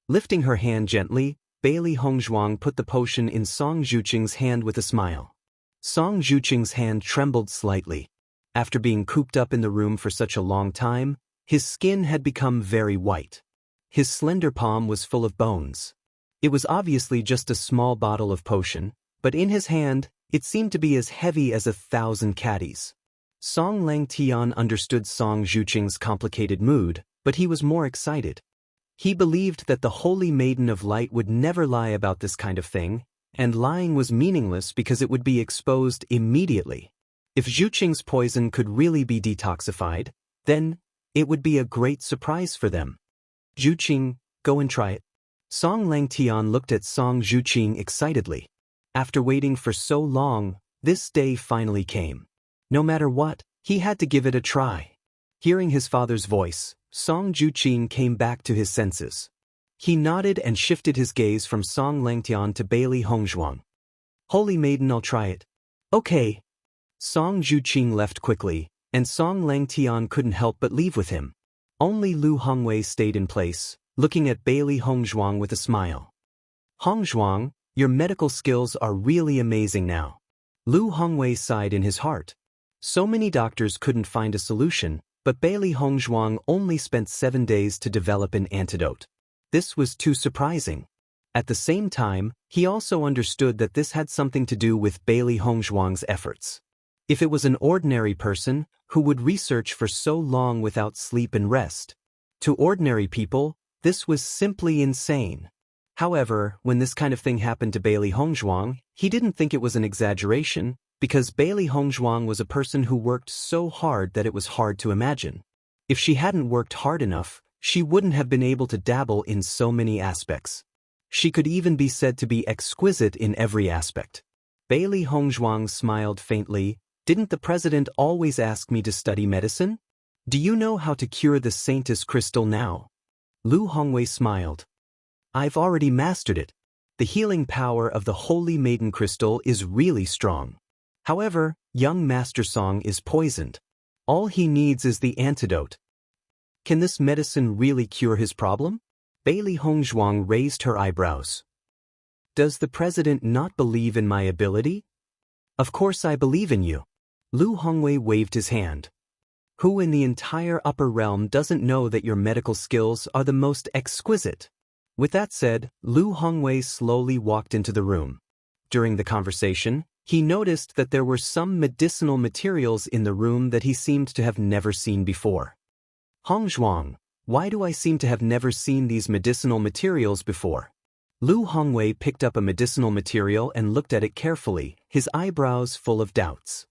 Lifting her hand gently, Bailey Hongzhuang put the potion in Song Zhuqing's hand with a smile. Song Zhuqing's hand trembled slightly. After being cooped up in the room for such a long time, his skin had become very white. His slender palm was full of bones. It was obviously just a small bottle of potion, but in his hand, it seemed to be as heavy as 1,000 caddies. Song Langtian understood Song Zhuqing's complicated mood, but he was more excited. He believed that the Holy Maiden of Light would never lie about this kind of thing, and lying was meaningless because it would be exposed immediately. If Zhuqing's poison could really be detoxified, then it would be a great surprise for them. Zhuqing, go and try it. Song Langtian looked at Song Zhuqing excitedly. After waiting for so long, this day finally came. No matter what, he had to give it a try. Hearing his father's voice, Song Zhuqing came back to his senses. He nodded and shifted his gaze from Song Langtian to Bailey Hongzhuang. Holy maiden, I'll try it. Okay. Song Zhuqing left quickly, and Song Langtian couldn't help but leave with him. Only Lu Hongwei stayed in place, looking at Bailey Hongzhuang with a smile. Hongzhuang, your medical skills are really amazing now. Lu Hongwei sighed in his heart. So many doctors couldn't find a solution, but Bailey Hongzhuang only spent 7 days to develop an antidote. This was too surprising. At the same time, he also understood that this had something to do with Bailey Hongzhuang's efforts. If it was an ordinary person, who would research for so long without sleep and rest? To ordinary people, this was simply insane. However, when this kind of thing happened to Bailey Hongzhuang, he didn't think it was an exaggeration, because Bailey Hongzhuang was a person who worked so hard that it was hard to imagine. If she hadn't worked hard enough, she wouldn't have been able to dabble in so many aspects. She could even be said to be exquisite in every aspect. Bailey Hongzhuang smiled faintly. Didn't the president always ask me to study medicine? Do you know how to cure the Saintis crystal now? Lu Hongwei smiled. I've already mastered it. The healing power of the Holy Maiden crystal is really strong. However, young Master Song is poisoned. All he needs is the antidote. Can this medicine really cure his problem? Bailey Hongzhuang raised her eyebrows. Does the president not believe in my ability? Of course I believe in you. Lu Hongwei waved his hand. Who in the entire upper realm doesn't know that your medical skills are the most exquisite? With that said, Lu Hongwei slowly walked into the room. During the conversation, he noticed that there were some medicinal materials in the room that he seemed to have never seen before. Hongzhuang, why do I seem to have never seen these medicinal materials before? Lu Hongwei picked up a medicinal material and looked at it carefully, his eyebrows full of doubts.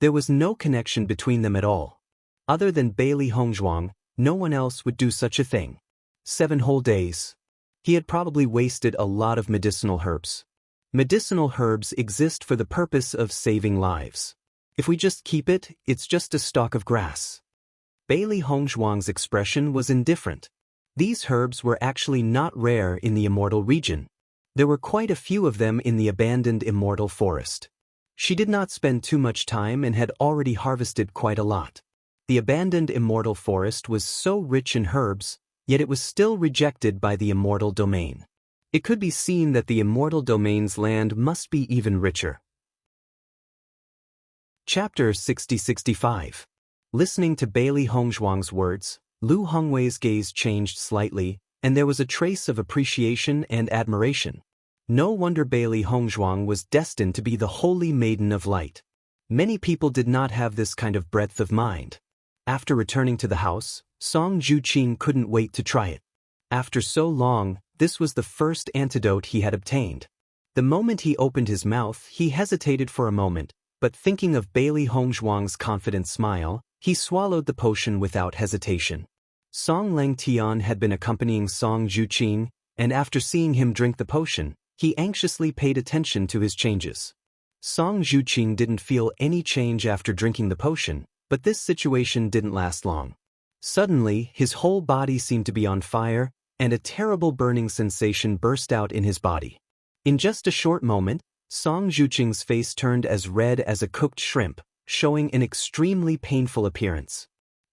There was no connection between them at all. Other than Bailey Hongzhuang, no one else would do such a thing. 7 whole days. He had probably wasted a lot of medicinal herbs. Medicinal herbs exist for the purpose of saving lives. If we just keep it, it's just a stalk of grass. Bailey Hongzhuang's expression was indifferent. These herbs were actually not rare in the Immortal region. There were quite a few of them in the abandoned Immortal forest. She did not spend too much time and had already harvested quite a lot. The abandoned Immortal forest was so rich in herbs, yet it was still rejected by the Immortal domain. It could be seen that the Immortal domain's land must be even richer. Chapter 60-65. Listening to Bailey Hongzhuang's words, Lu Hongwei's gaze changed slightly, and there was a trace of appreciation and admiration. No wonder Bailey Hongzhuang was destined to be the Holy Maiden of Light. Many people did not have this kind of breadth of mind. After returning to the house, Song Zhuqing couldn't wait to try it. After so long, this was the first antidote he had obtained. The moment he opened his mouth, he hesitated for a moment, but thinking of Bailey Hongzhuang's confident smile, he swallowed the potion without hesitation. Song Langtian had been accompanying Song Zhuqing, and after seeing him drink the potion, he anxiously paid attention to his changes. Song Zhuqing didn't feel any change after drinking the potion, but this situation didn't last long. Suddenly, his whole body seemed to be on fire, and a terrible burning sensation burst out in his body. In just a short moment, Song Zhuqing's face turned as red as a cooked shrimp, showing an extremely painful appearance.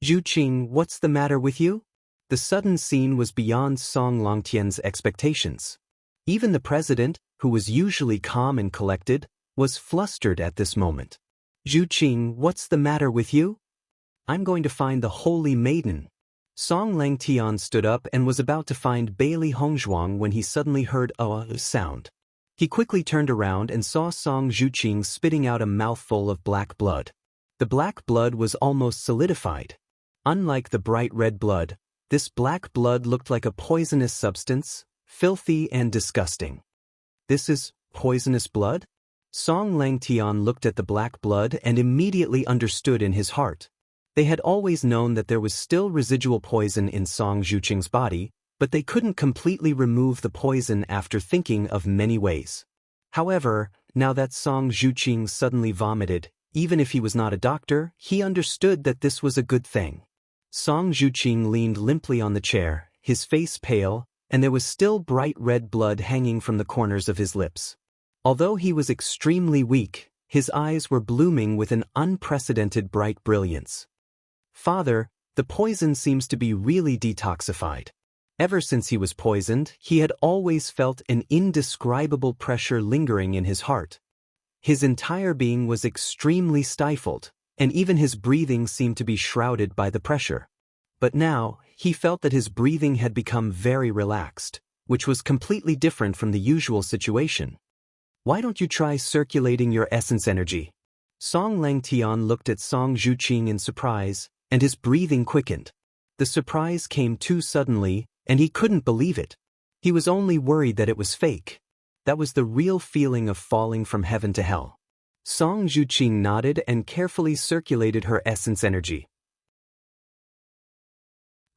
Zhuqing, what's the matter with you? The sudden scene was beyond Song Langtian's expectations. Even the president, who was usually calm and collected, was flustered at this moment. Zhuqing, what's the matter with you? I'm going to find the Holy Maiden. Song Langtian stood up and was about to find Bailey Hongzhuang when he suddenly heard a sound. He quickly turned around and saw Song Zhuqing spitting out a mouthful of black blood. The black blood was almost solidified. Unlike the bright red blood, this black blood looked like a poisonous substance, filthy and disgusting. This is poisonous blood? Song Langtian looked at the black blood and immediately understood in his heart. They had always known that there was still residual poison in Song Zhuqing's body, but they couldn't completely remove the poison after thinking of many ways. However, now that Song Zhuqing suddenly vomited, even if he was not a doctor, he understood that this was a good thing. Song Zhuqing leaned limply on the chair, his face pale, and there was still bright red blood hanging from the corners of his lips. Although he was extremely weak, his eyes were blooming with an unprecedented bright brilliance. "Father, the poison seems to be really detoxified." Ever since he was poisoned, he had always felt an indescribable pressure lingering in his heart. His entire being was extremely stifled, and even his breathing seemed to be shrouded by the pressure. But now, he felt that his breathing had become very relaxed, which was completely different from the usual situation. "Why don't you try circulating your essence energy?" Song Langtian looked at Song Zhuqing in surprise, and his breathing quickened. The surprise came too suddenly, and he couldn't believe it. He was only worried that it was fake. That was the real feeling of falling from heaven to hell. Song Zhuqing nodded and carefully circulated her essence energy.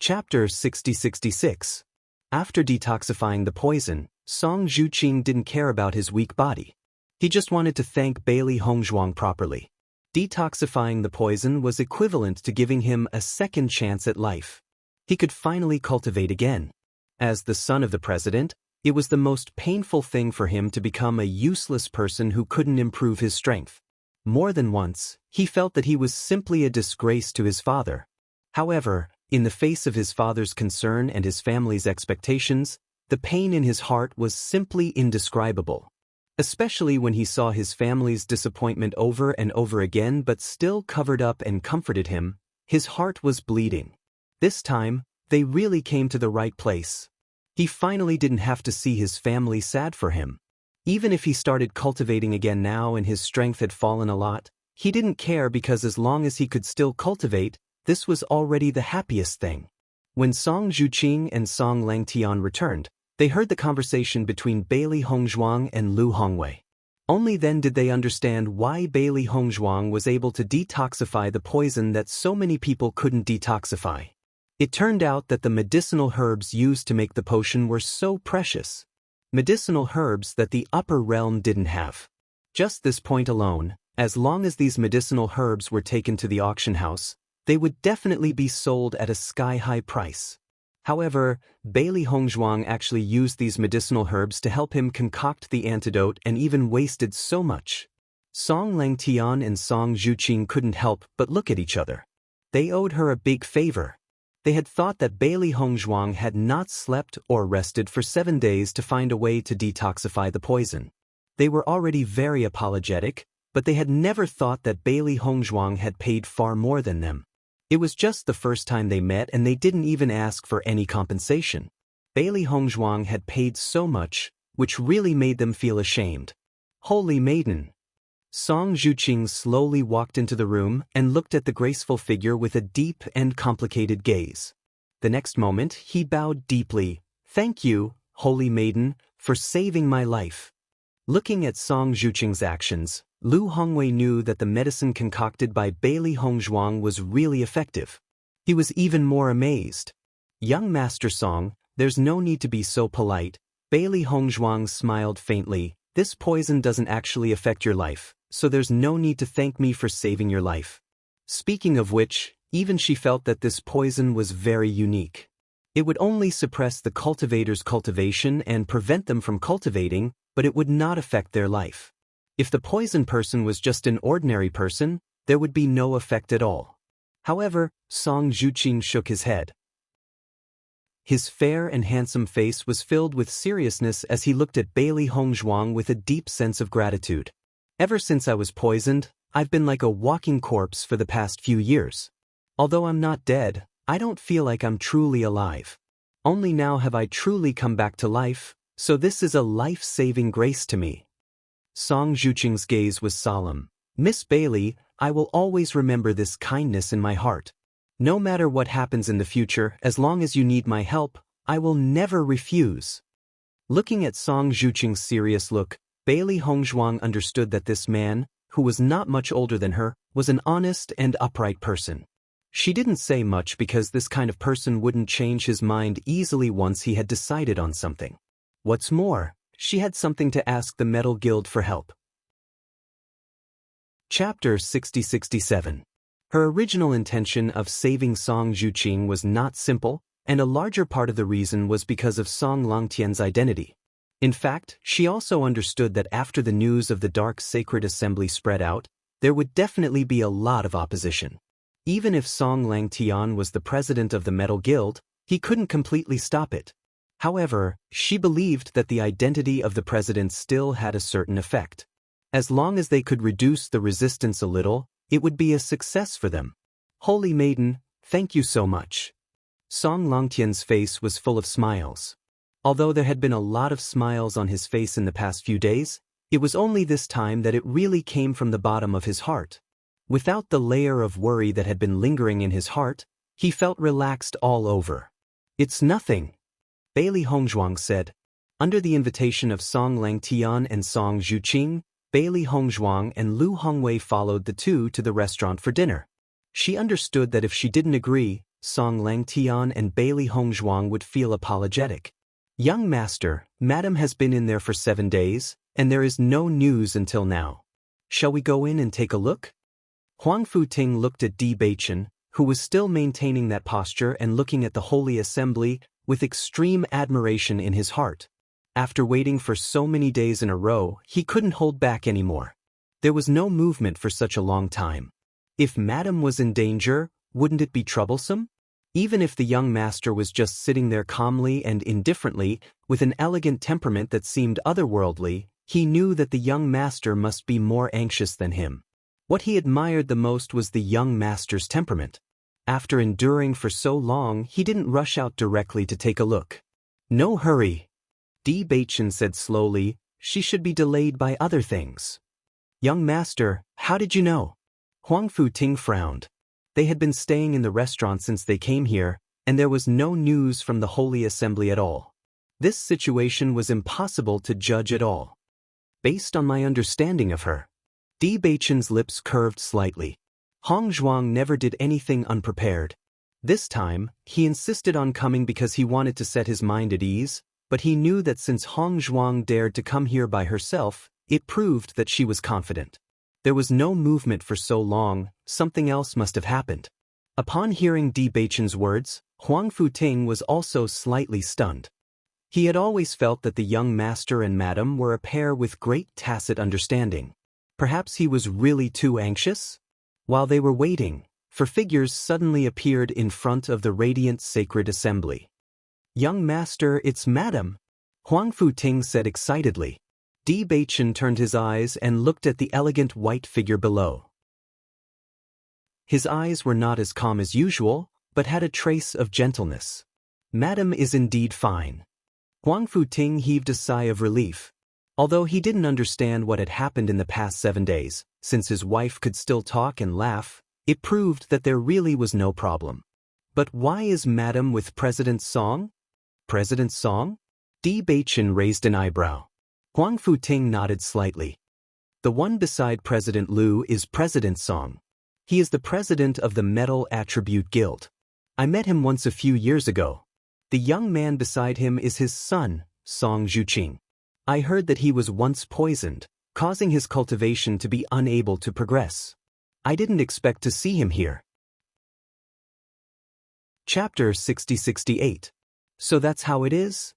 Chapter 6066. After detoxifying the poison, Song Zhuqing didn't care about his weak body. He just wanted to thank Bailey Hongzhuang properly. Detoxifying the poison was equivalent to giving him a second chance at life. He could finally cultivate again. As the son of the president, it was the most painful thing for him to become a useless person who couldn't improve his strength. More than once, he felt that he was simply a disgrace to his father. However, in the face of his father's concern and his family's expectations, the pain in his heart was simply indescribable. Especially when he saw his family's disappointment over and over again but still covered up and comforted him, his heart was bleeding. This time, they really came to the right place. He finally didn't have to see his family sad for him. Even if he started cultivating again now and his strength had fallen a lot, he didn't care because as long as he could still cultivate, this was already the happiest thing. When Song Zhuqing and Song Langtian returned, they heard the conversation between Bailey Hongzhuang and Lu Hongwei. Only then did they understand why Bailey Hongzhuang was able to detoxify the poison that so many people couldn't detoxify. It turned out that the medicinal herbs used to make the potion were so precious. Medicinal herbs that the upper realm didn't have. Just this point alone, as long as these medicinal herbs were taken to the auction house, they would definitely be sold at a sky-high price. However, Bailey Hongzhuang actually used these medicinal herbs to help him concoct the antidote and even wasted so much. Song Langtian and Song Zhuqing couldn't help but look at each other. They owed her a big favor. They had thought that Bailey Hongzhuang had not slept or rested for 7 days to find a way to detoxify the poison. They were already very apologetic, but they had never thought that Bailey Hongzhuang had paid far more than them. It was just the first time they met and they didn't even ask for any compensation. Bailey Hongzhuang had paid so much, which really made them feel ashamed. Holy Maiden! Song Zhuqing slowly walked into the room and looked at the graceful figure with a deep and complicated gaze. The next moment, he bowed deeply. "Thank you, Holy Maiden, for saving my life." Looking at Song Zhuqing's actions, Lu Hongwei knew that the medicine concocted by Bailey Hongzhuang was really effective. He was even more amazed. "Young Master Song, there's no need to be so polite." Bailey Hongzhuang smiled faintly. "This poison doesn't actually affect your life, so there's no need to thank me for saving your life." Speaking of which, even she felt that this poison was very unique. It would only suppress the cultivator's cultivation and prevent them from cultivating, but it would not affect their life. If the poison person was just an ordinary person, there would be no effect at all. However, Song Zhuqing shook his head. His fair and handsome face was filled with seriousness as he looked at Bailey Hongzhuang with a deep sense of gratitude. "Ever since I was poisoned, I've been like a walking corpse for the past few years. Although I'm not dead, I don't feel like I'm truly alive. Only now have I truly come back to life, so this is a life-saving grace to me." Song Zhuqing's gaze was solemn. "Miss Bailey, I will always remember this kindness in my heart. No matter what happens in the future, as long as you need my help, I will never refuse." Looking at Song Zhuqing's serious look, Bailey Hongzhuang understood that this man, who was not much older than her, was an honest and upright person. She didn't say much because this kind of person wouldn't change his mind easily once he had decided on something. What's more, she had something to ask the Metal Guild for help. Chapter 6067. Her original intention of saving Song Zhuqing was not simple, and a larger part of the reason was because of Song Langtian's identity. In fact, she also understood that after the news of the Dark Sacred Assembly spread out, there would definitely be a lot of opposition. Even if Song Langtian was the president of the Metal Guild, he couldn't completely stop it. However, she believed that the identity of the president still had a certain effect. As long as they could reduce the resistance a little, it would be a success for them. Holy Maiden, thank you so much. Song Langtian's face was full of smiles. Although there had been a lot of smiles on his face in the past few days, it was only this time that it really came from the bottom of his heart. Without the layer of worry that had been lingering in his heart, he felt relaxed all over. It's nothing, Bailey Hongzhuang said. Under the invitation of Song Langtian and Song Zhuqing, Bailey Hongzhuang and Lu Hongwei followed the two to the restaurant for dinner. She understood that if she didn't agree, Song Langtian and Bailey Hongzhuang would feel apologetic. Young master, madam has been in there for 7 days, and there is no news until now. Shall we go in and take a look? Huang Futing looked at Di Beichen, who was still maintaining that posture and looking at the Holy Assembly with extreme admiration in his heart. After waiting for so many days in a row, he couldn't hold back anymore. There was no movement for such a long time. If madam was in danger, wouldn't it be troublesome? Even if the young master was just sitting there calmly and indifferently, with an elegant temperament that seemed otherworldly, he knew that the young master must be more anxious than him. What he admired the most was the young master's temperament. After enduring for so long, he didn't rush out directly to take a look. No hurry. Di Beichen said slowly, she should be delayed by other things. Young master, how did you know? Huang Futing frowned. They had been staying in the restaurant since they came here, and there was no news from the Holy Assembly at all. This situation was impossible to judge at all. Based on my understanding of her. Di Beichen's lips curved slightly. Hongzhuang never did anything unprepared. This time, he insisted on coming because he wanted to set his mind at ease, but he knew that since Hongzhuang dared to come here by herself, it proved that she was confident. There was no movement for so long, something else must have happened. Upon hearing Di Beichen's words, Huang Futing was also slightly stunned. He had always felt that the young master and madam were a pair with great tacit understanding. Perhaps he was really too anxious? While they were waiting, four figures suddenly appeared in front of the radiant sacred assembly. Young master, it's madam, Huang Futing said excitedly. Di Beichen turned his eyes and looked at the elegant white figure below. His eyes were not as calm as usual, but had a trace of gentleness. Madam is indeed fine. Huang Futing heaved a sigh of relief. Although he didn't understand what had happened in the past 7 days, since his wife could still talk and laugh, it proved that there really was no problem. But why is madam with President Song? President Song? Di Beichen raised an eyebrow. Huang Futing nodded slightly. The one beside President Liu is President Song. He is the president of the Metal Attribute Guild. I met him once a few years ago. The young man beside him is his son, Song Zhuqing. I heard that he was once poisoned, causing his cultivation to be unable to progress. I didn't expect to see him here. Chapter 60-68. So that's how it is?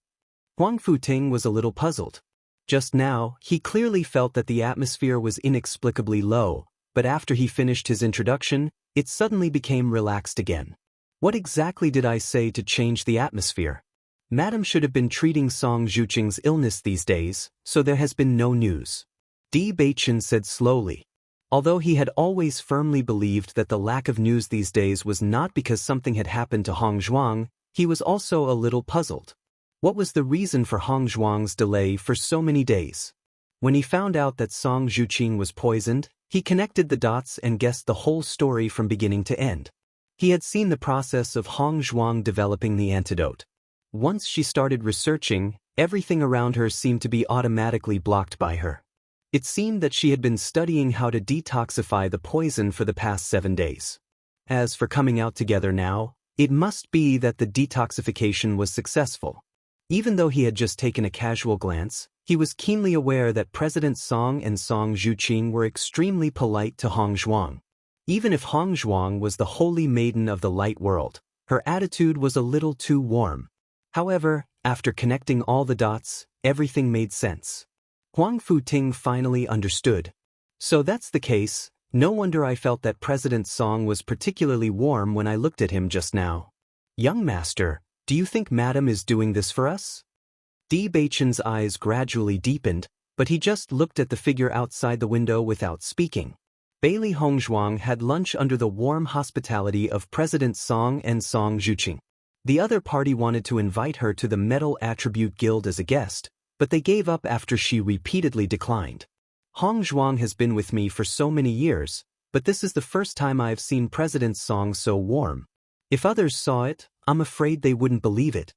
Huang Futing was a little puzzled. Just now, he clearly felt that the atmosphere was inexplicably low, but after he finished his introduction, it suddenly became relaxed again. What exactly did I say to change the atmosphere? Madam should have been treating Song Zhuqing's illness these days, so there has been no news. Di Beichen said slowly. Although he had always firmly believed that the lack of news these days was not because something had happened to Hongzhuang, he was also a little puzzled. What was the reason for Hongzhuang's delay for so many days? When he found out that Song Zhuqing was poisoned, he connected the dots and guessed the whole story from beginning to end. He had seen the process of Hongzhuang developing the antidote. Once she started researching, everything around her seemed to be automatically blocked by her. It seemed that she had been studying how to detoxify the poison for the past 7 days. As for coming out together now, it must be that the detoxification was successful. Even though he had just taken a casual glance, he was keenly aware that President Song and Song Zhuqing were extremely polite to Hongzhuang. Even if Hongzhuang was the holy maiden of the light world, Her attitude was a little too warm. However, after connecting all the dots, everything made sense. Huang Futing finally understood. So that's the case. No wonder I felt that President Song was particularly warm when I looked at him just now. Young master, do you think Madam is doing this for us? Di Baichen's eyes gradually deepened, but he just looked at the figure outside the window without speaking. Bailey Hongzhuang had lunch under the warm hospitality of President Song and Song Zhuqing. The other party wanted to invite her to the Metal Attribute Guild as a guest, but they gave up after she repeatedly declined. Hongzhuang has been with me for so many years, but this is the first time I've seen President Song so warm. If others saw it, I'm afraid they wouldn't believe it.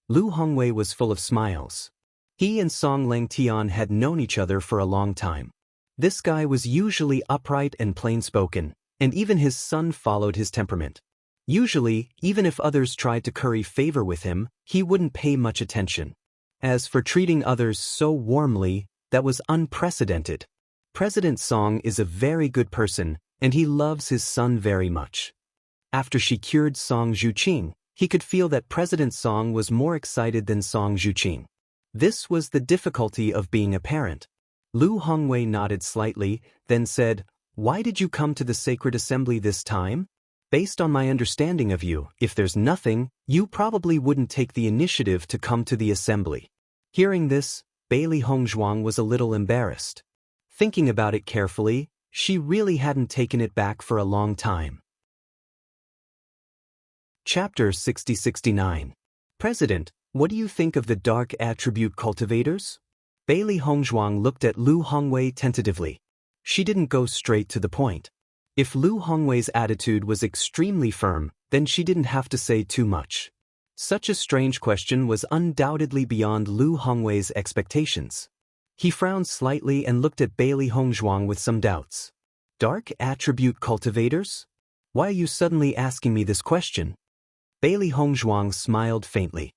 Lu Hongwei was full of smiles. He and Song Langtian had known each other for a long time. This guy was usually upright and plain-spoken, and even his son followed his temperament. Usually, even if others tried to curry favor with him, he wouldn't pay much attention. As for treating others so warmly, that was unprecedented. President Song is a very good person, and he loves his son very much. After she cured Song Zhuqing, he could feel that President Song was more excited than Song Zhuqing. This was the difficulty of being a parent. Lu Hongwei nodded slightly, then said, "Why did you come to the sacred assembly this time? Based on my understanding of you, if there's nothing, you probably wouldn't take the initiative to come to the assembly." Hearing this, Bailey Hongzhuang was a little embarrassed. Thinking about it carefully, she really hadn't taken it back for a long time. Chapter 60-69. President, what do you think of the dark attribute cultivators? Bailey Hongzhuang looked at Lu Hongwei tentatively. She didn't go straight to the point. If Lu Hongwei's attitude was extremely firm, then she didn't have to say too much. Such a strange question was undoubtedly beyond Lu Hongwei's expectations. He frowned slightly and looked at Bailey Hongzhuang with some doubts. Dark attribute cultivators? Why are you suddenly asking me this question? Bailey Hongzhuang smiled faintly.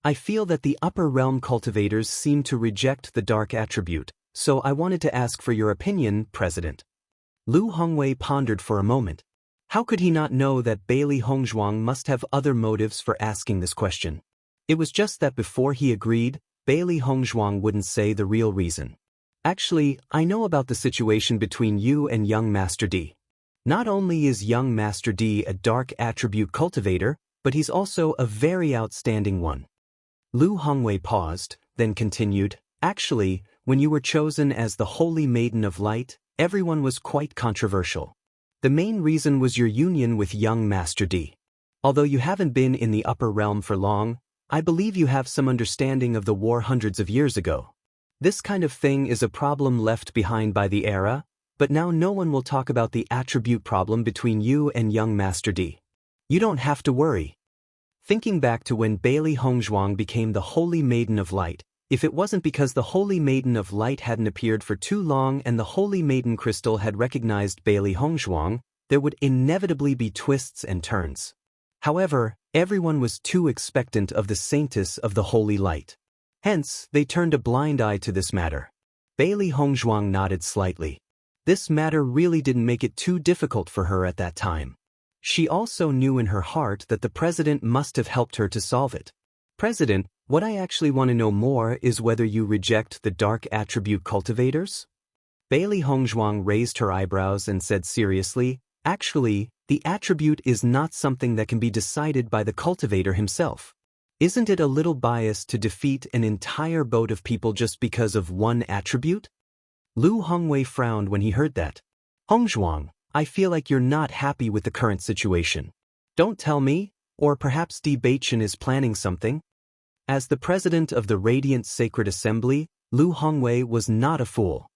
I feel that the upper realm cultivators seem to reject the dark attribute, so I wanted to ask for your opinion, President. Lu Hongwei pondered for a moment. How could he not know that Bailey Hongzhuang must have other motives for asking this question? It was just that before he agreed, Bailey Hongzhuang wouldn't say the real reason. Actually, I know about the situation between you and young Master D. Not only is young Master D a dark attribute cultivator, but he's also a very outstanding one. Lu Hongwei paused, then continued, Actually, when you were chosen as the Holy Maiden of Light, everyone was quite controversial. The main reason was your union with young Master D. Although you haven't been in the upper realm for long, I believe you have some understanding of the war hundreds of years ago. This kind of thing is a problem left behind by the era, but now no one will talk about the attribute problem between you and young Master D. You don't have to worry. Thinking back to when Bailey Hongzhuang became the Holy Maiden of Light, if it wasn't because the Holy Maiden of Light hadn't appeared for too long and the Holy Maiden Crystal had recognized Bailey Hongzhuang, there would inevitably be twists and turns. However, everyone was too expectant of the saintess of the Holy Light. Hence, they turned a blind eye to this matter. Bailey Hongzhuang nodded slightly. This matter really didn't make it too difficult for her at that time. She also knew in her heart that the president must have helped her to solve it. President, what I actually want to know more is whether you reject the dark attribute cultivators? Bailey Hongzhuang raised her eyebrows and said seriously, Actually, the attribute is not something that can be decided by the cultivator himself. Isn't it a little biased to defeat an entire boat of people just because of one attribute? Lu Hongwei frowned when he heard that. Hongzhuang, I feel like you're not happy with the current situation. Don't tell me, or perhaps Di Baichen is planning something? As the president of the Radiant Sacred Assembly, Lu Hongwei was not a fool.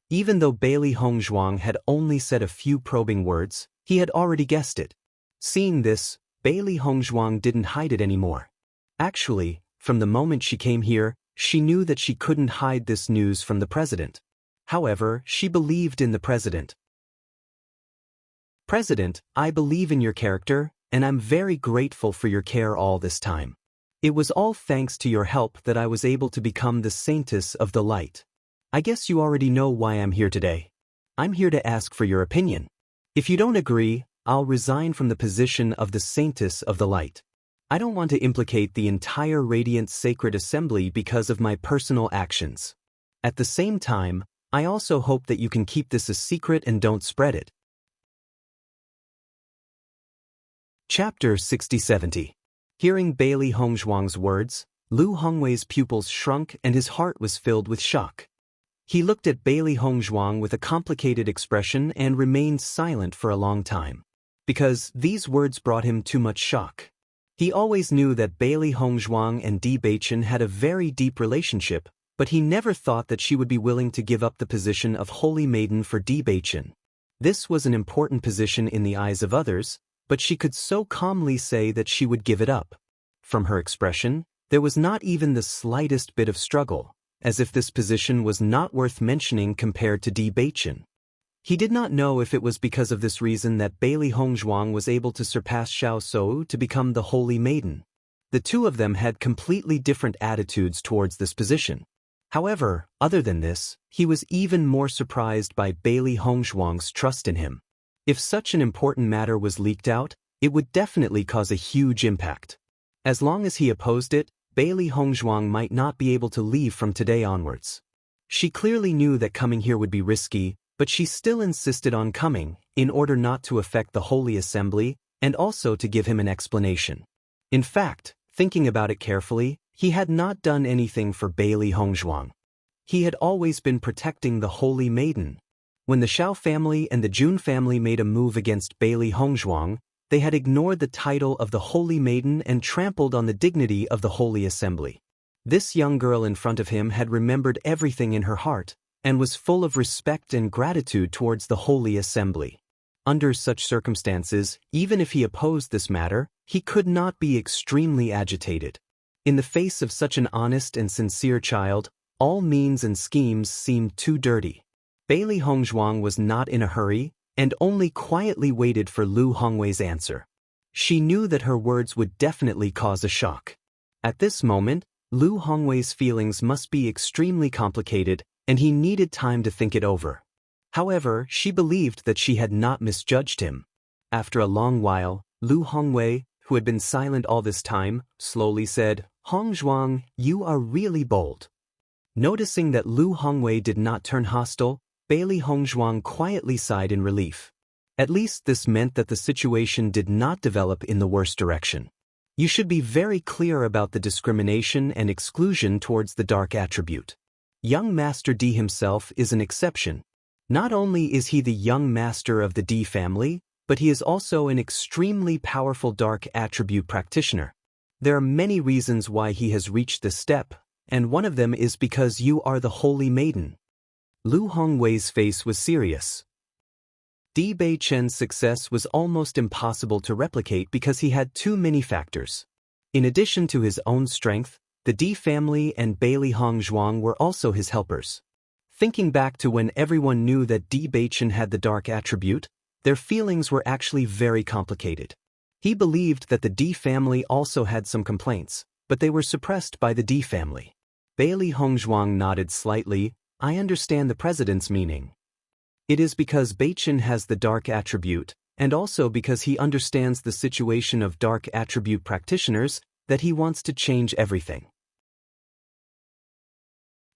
Even though Bailey Hongzhuang had only said a few probing words, he had already guessed it. Seeing this, Bailey Hongzhuang didn't hide it anymore. Actually, from the moment she came here, she knew that she couldn't hide this news from the president. However, she believed in the president. President, I believe in your character, and I'm very grateful for your care all this time. It was all thanks to your help that I was able to become the Saintess of the Light. I guess you already know why I'm here today. I'm here to ask for your opinion. If you don't agree, I'll resign from the position of the Saintess of the Light. I don't want to implicate the entire Radiant Sacred Assembly because of my personal actions. At the same time, I also hope that you can keep this a secret and don't spread it. Chapter 60-70. Hearing Bailey Hongzhuang's words, Lu Hongwei's pupils shrunk and his heart was filled with shock. He looked at Bailey Hongzhuang with a complicated expression and remained silent for a long time. Because these words brought him too much shock. He always knew that Bailey Hongzhuang and Bewitching had a very deep relationship, but he never thought that she would be willing to give up the position of Holy Maiden for Bewitching. This was an important position in the eyes of others, but she could so calmly say that she would give it up. From her expression, there was not even the slightest bit of struggle, as if this position was not worth mentioning compared to Bewitching. He did not know if it was because of this reason that Bailey Hongzhuang was able to surpass Xiao Sou to become the Holy Maiden. The two of them had completely different attitudes towards this position. However, other than this, he was even more surprised by Bailey Hongzhuang's trust in him. If such an important matter was leaked out, it would definitely cause a huge impact. As long as he opposed it, Bailey Hongzhuang might not be able to leave from today onwards. She clearly knew that coming here would be risky, but she still insisted on coming, in order not to affect the Holy Assembly, and also to give him an explanation. In fact, thinking about it carefully, he had not done anything for Bailey Hongzhuang. He had always been protecting the Holy Maiden. When the Xiao family and the Jun family made a move against Bailey Hongzhuang, they had ignored the title of the Holy Maiden and trampled on the dignity of the Holy Assembly. This young girl in front of him had remembered everything in her heart, and was full of respect and gratitude towards the Holy Assembly. Under such circumstances, even if he opposed this matter, he could not be extremely agitated. In the face of such an honest and sincere child, all means and schemes seemed too dirty. Bailey Hongzhuang was not in a hurry, and only quietly waited for Lu Hongwei's answer. She knew that her words would definitely cause a shock. At this moment, Lu Hongwei's feelings must be extremely complicated, and he needed time to think it over. However, she believed that she had not misjudged him. After a long while, Lu Hongwei, who had been silent all this time, slowly said, "Hongzhuang, you are really bold." Noticing that Lu Hongwei did not turn hostile, Bailey Hongzhuang quietly sighed in relief. At least this meant that the situation did not develop in the worst direction. You should be very clear about the discrimination and exclusion towards the dark attribute. Young Master D himself is an exception. Not only is he the young master of the D family, but he is also an extremely powerful dark attribute practitioner. There are many reasons why he has reached this step, and one of them is because you are the Holy Maiden. Lu Hongwei's face was serious. Bewitching's success was almost impossible to replicate because he had too many factors. In addition to his own strength, the D family and Bailey Hongzhuang were also his helpers. Thinking back to when everyone knew that Bewitching had the dark attribute, their feelings were actually very complicated. He believed that the D family also had some complaints, but they were suppressed by the D family. Bailey Hongzhuang nodded slightly. "I understand the president's meaning. It is because Bewitching has the dark attribute, and also because he understands the situation of dark attribute practitioners, that he wants to change everything."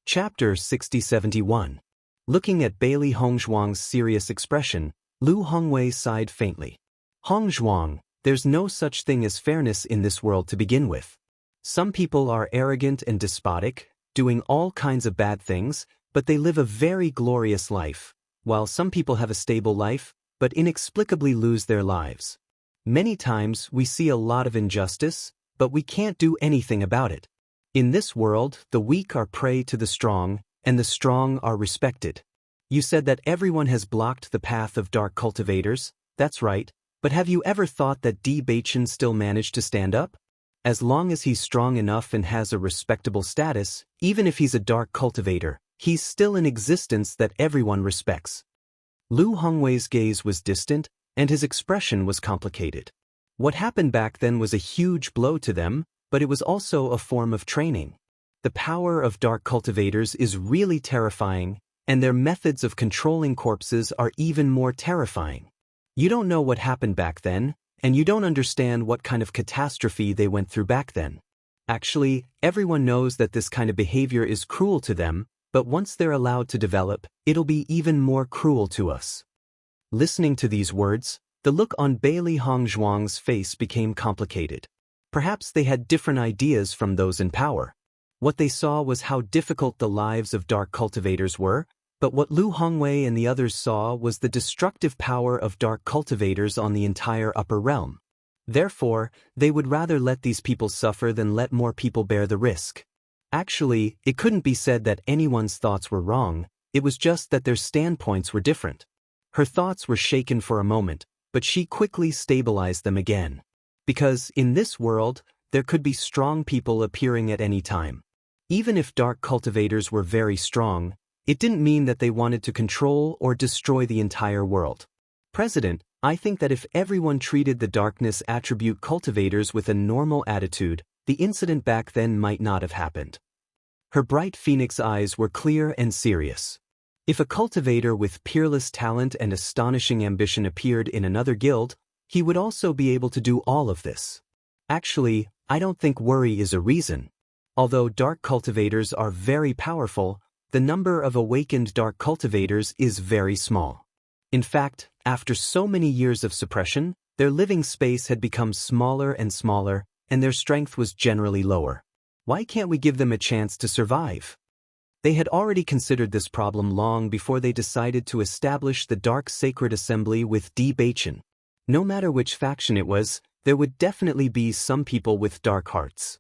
Chapter 60-71. Looking at Bailey Hongzhuang's serious expression, Lu Hongwei sighed faintly. "Hongzhuang, there's no such thing as fairness in this world to begin with. Some people are arrogant and despotic, doing all kinds of bad things, but they live a very glorious life, while some people have a stable life, but inexplicably lose their lives. Many times we see a lot of injustice, but we can't do anything about it. In this world, the weak are prey to the strong, and the strong are respected. You said that everyone has blocked the path of dark cultivators. That's right, but have you ever thought that Bewitching still managed to stand up? As long as he's strong enough and has a respectable status, even if he's a dark cultivator, he's still in existence that everyone respects." Lu Hongwei's gaze was distant, and his expression was complicated. What happened back then was a huge blow to them, but it was also a form of training. The power of dark cultivators is really terrifying, and their methods of controlling corpses are even more terrifying. You don't know what happened back then, and you don't understand what kind of catastrophe they went through back then. Actually, everyone knows that this kind of behavior is cruel to them, but once they're allowed to develop, it'll be even more cruel to us." Listening to these words, the look on Bailey Hongzhuang's face became complicated. Perhaps they had different ideas from those in power. What they saw was how difficult the lives of dark cultivators were, but what Lu Hongwei and the others saw was the destructive power of dark cultivators on the entire upper realm. Therefore, they would rather let these people suffer than let more people bear the risk. Actually, it couldn't be said that anyone's thoughts were wrong, it was just that their standpoints were different. Her thoughts were shaken for a moment, but she quickly stabilized them again. Because, in this world, there could be strong people appearing at any time. Even if dark cultivators were very strong, it didn't mean that they wanted to control or destroy the entire world. President, I think that if everyone treated the darkness attribute cultivators with a normal attitude, the incident back then might not have happened. Her bright phoenix eyes were clear and serious. If a cultivator with peerless talent and astonishing ambition appeared in another guild, he would also be able to do all of this. Actually, I don't think worry is a reason. Although dark cultivators are very powerful, the number of awakened dark cultivators is very small. In fact, after so many years of suppression, their living space had become smaller and smaller, and their strength was generally lower. Why can't we give them a chance to survive? They had already considered this problem long before they decided to establish the Dark Sacred Assembly with Bewitching. No matter which faction it was, there would definitely be some people with dark hearts.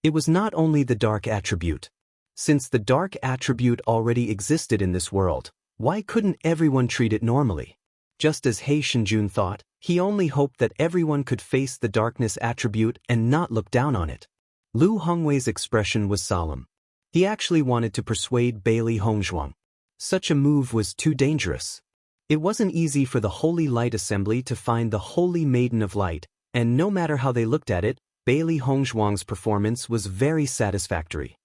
It was not only the dark attribute. Since the dark attribute already existed in this world, why couldn't everyone treat it normally? Just as He Shinjun thought, he only hoped that everyone could face the darkness attribute and not look down on it. Lu Hongwei's expression was solemn. He actually wanted to persuade Bailey Hongzhuang. Such a move was too dangerous. It wasn't easy for the Holy Light Assembly to find the Holy Maiden of Light, and no matter how they looked at it, Bailey Hongzhuang's performance was very satisfactory.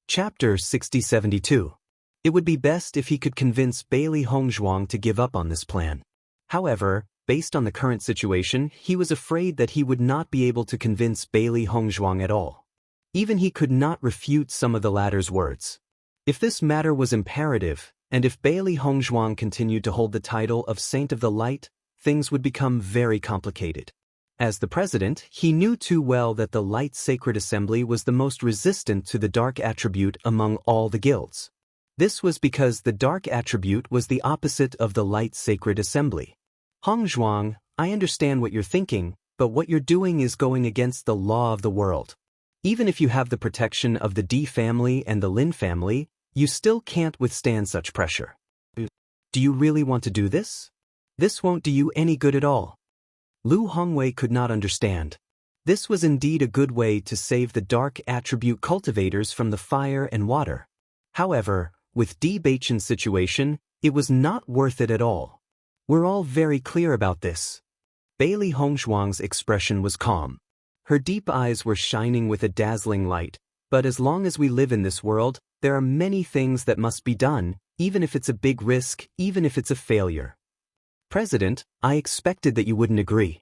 Chapter 6072. It would be best if he could convince Bailey Hongzhuang to give up on this plan. However, based on the current situation, he was afraid that he would not be able to convince Bailey Hongzhuang at all. Even he could not refute some of the latter's words. If this matter was imperative, and if Bailey Hongzhuang continued to hold the title of Saint of the Light, things would become very complicated. As the president, he knew too well that the Light Sacred Assembly was the most resistant to the dark attribute among all the guilds. This was because the dark attribute was the opposite of the Light Sacred Assembly. Hongzhuang, I understand what you're thinking, but what you're doing is going against the law of the world. Even if you have the protection of the D family and the Lin family, you still can't withstand such pressure. Do you really want to do this? This won't do you any good at all. Lu Hongwei could not understand. This was indeed a good way to save the dark attribute cultivators from the fire and water. However, with Di Beichen's situation, it was not worth it at all. We're all very clear about this. Bailey Hongzhuang's expression was calm. Her deep eyes were shining with a dazzling light, but as long as we live in this world, there are many things that must be done, even if it's a big risk, even if it's a failure. President, I expected that you wouldn't agree.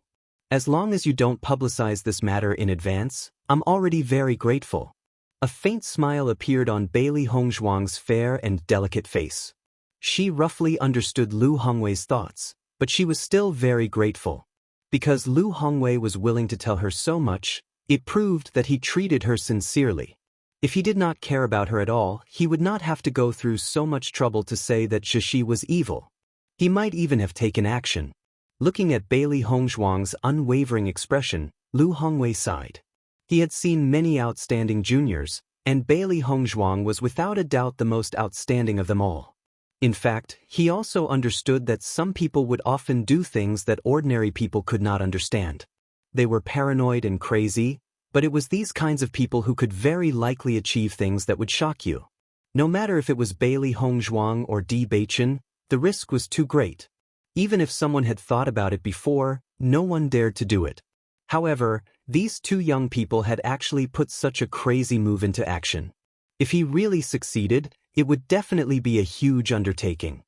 As long as you don't publicize this matter in advance, I'm already very grateful. A faint smile appeared on Bailey Hongzhuang's fair and delicate face. She roughly understood Lu Hongwei's thoughts, but she was still very grateful. Because Lu Hongwei was willing to tell her so much, it proved that he treated her sincerely. If he did not care about her at all, he would not have to go through so much trouble to say that she was evil. He might even have taken action. Looking at Bailey Hongzhuang's unwavering expression, Lu Hongwei sighed. He had seen many outstanding juniors, and Bailey Hongzhuang was without a doubt the most outstanding of them all. In fact, he also understood that some people would often do things that ordinary people could not understand. They were paranoid and crazy, but it was these kinds of people who could very likely achieve things that would shock you. No matter if it was Bailey Hongzhuang or Di Beichen, the risk was too great. Even if someone had thought about it before, no one dared to do it. However, these two young people had actually put such a crazy move into action. If he really succeeded, it would definitely be a huge undertaking.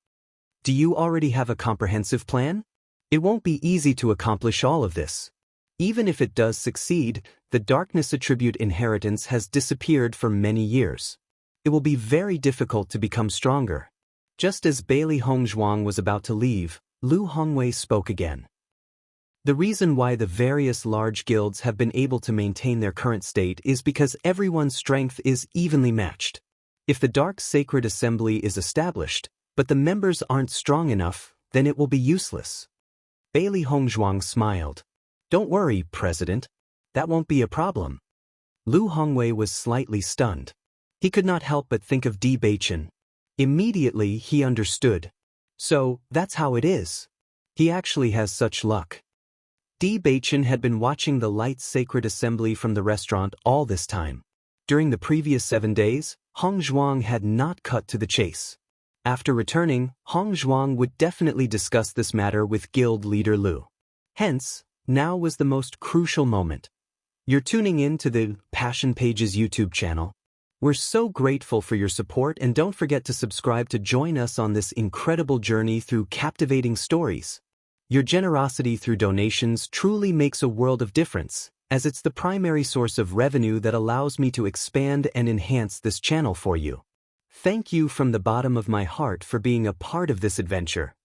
Do you already have a comprehensive plan? It won't be easy to accomplish all of this. Even if it does succeed, the darkness attribute inheritance has disappeared for many years. It will be very difficult to become stronger. Just as Bailey Hongzhuang was about to leave, Lu Hongwei spoke again. The reason why the various large guilds have been able to maintain their current state is because everyone's strength is evenly matched. If the Dark Sacred Assembly is established, but the members aren't strong enough, then it will be useless. Bailey Hongzhuang smiled. Don't worry, President. That won't be a problem. Lu Hongwei was slightly stunned. He could not help but think of Bewitching. Immediately he understood. So, that's how it is. He actually has such luck. Bewitching had been watching the Light Sacred Assembly from the restaurant all this time. During the previous 7 days, Hongzhuang had not cut to the chase. After returning, Hongzhuang would definitely discuss this matter with guild leader Lu. Hence, now was the most crucial moment. You're tuning in to the Passion Pages YouTube channel. We're so grateful for your support, and don't forget to subscribe to join us on this incredible journey through captivating stories. Your generosity through donations truly makes a world of difference, as it's the primary source of revenue that allows me to expand and enhance this channel for you. Thank you from the bottom of my heart for being a part of this adventure.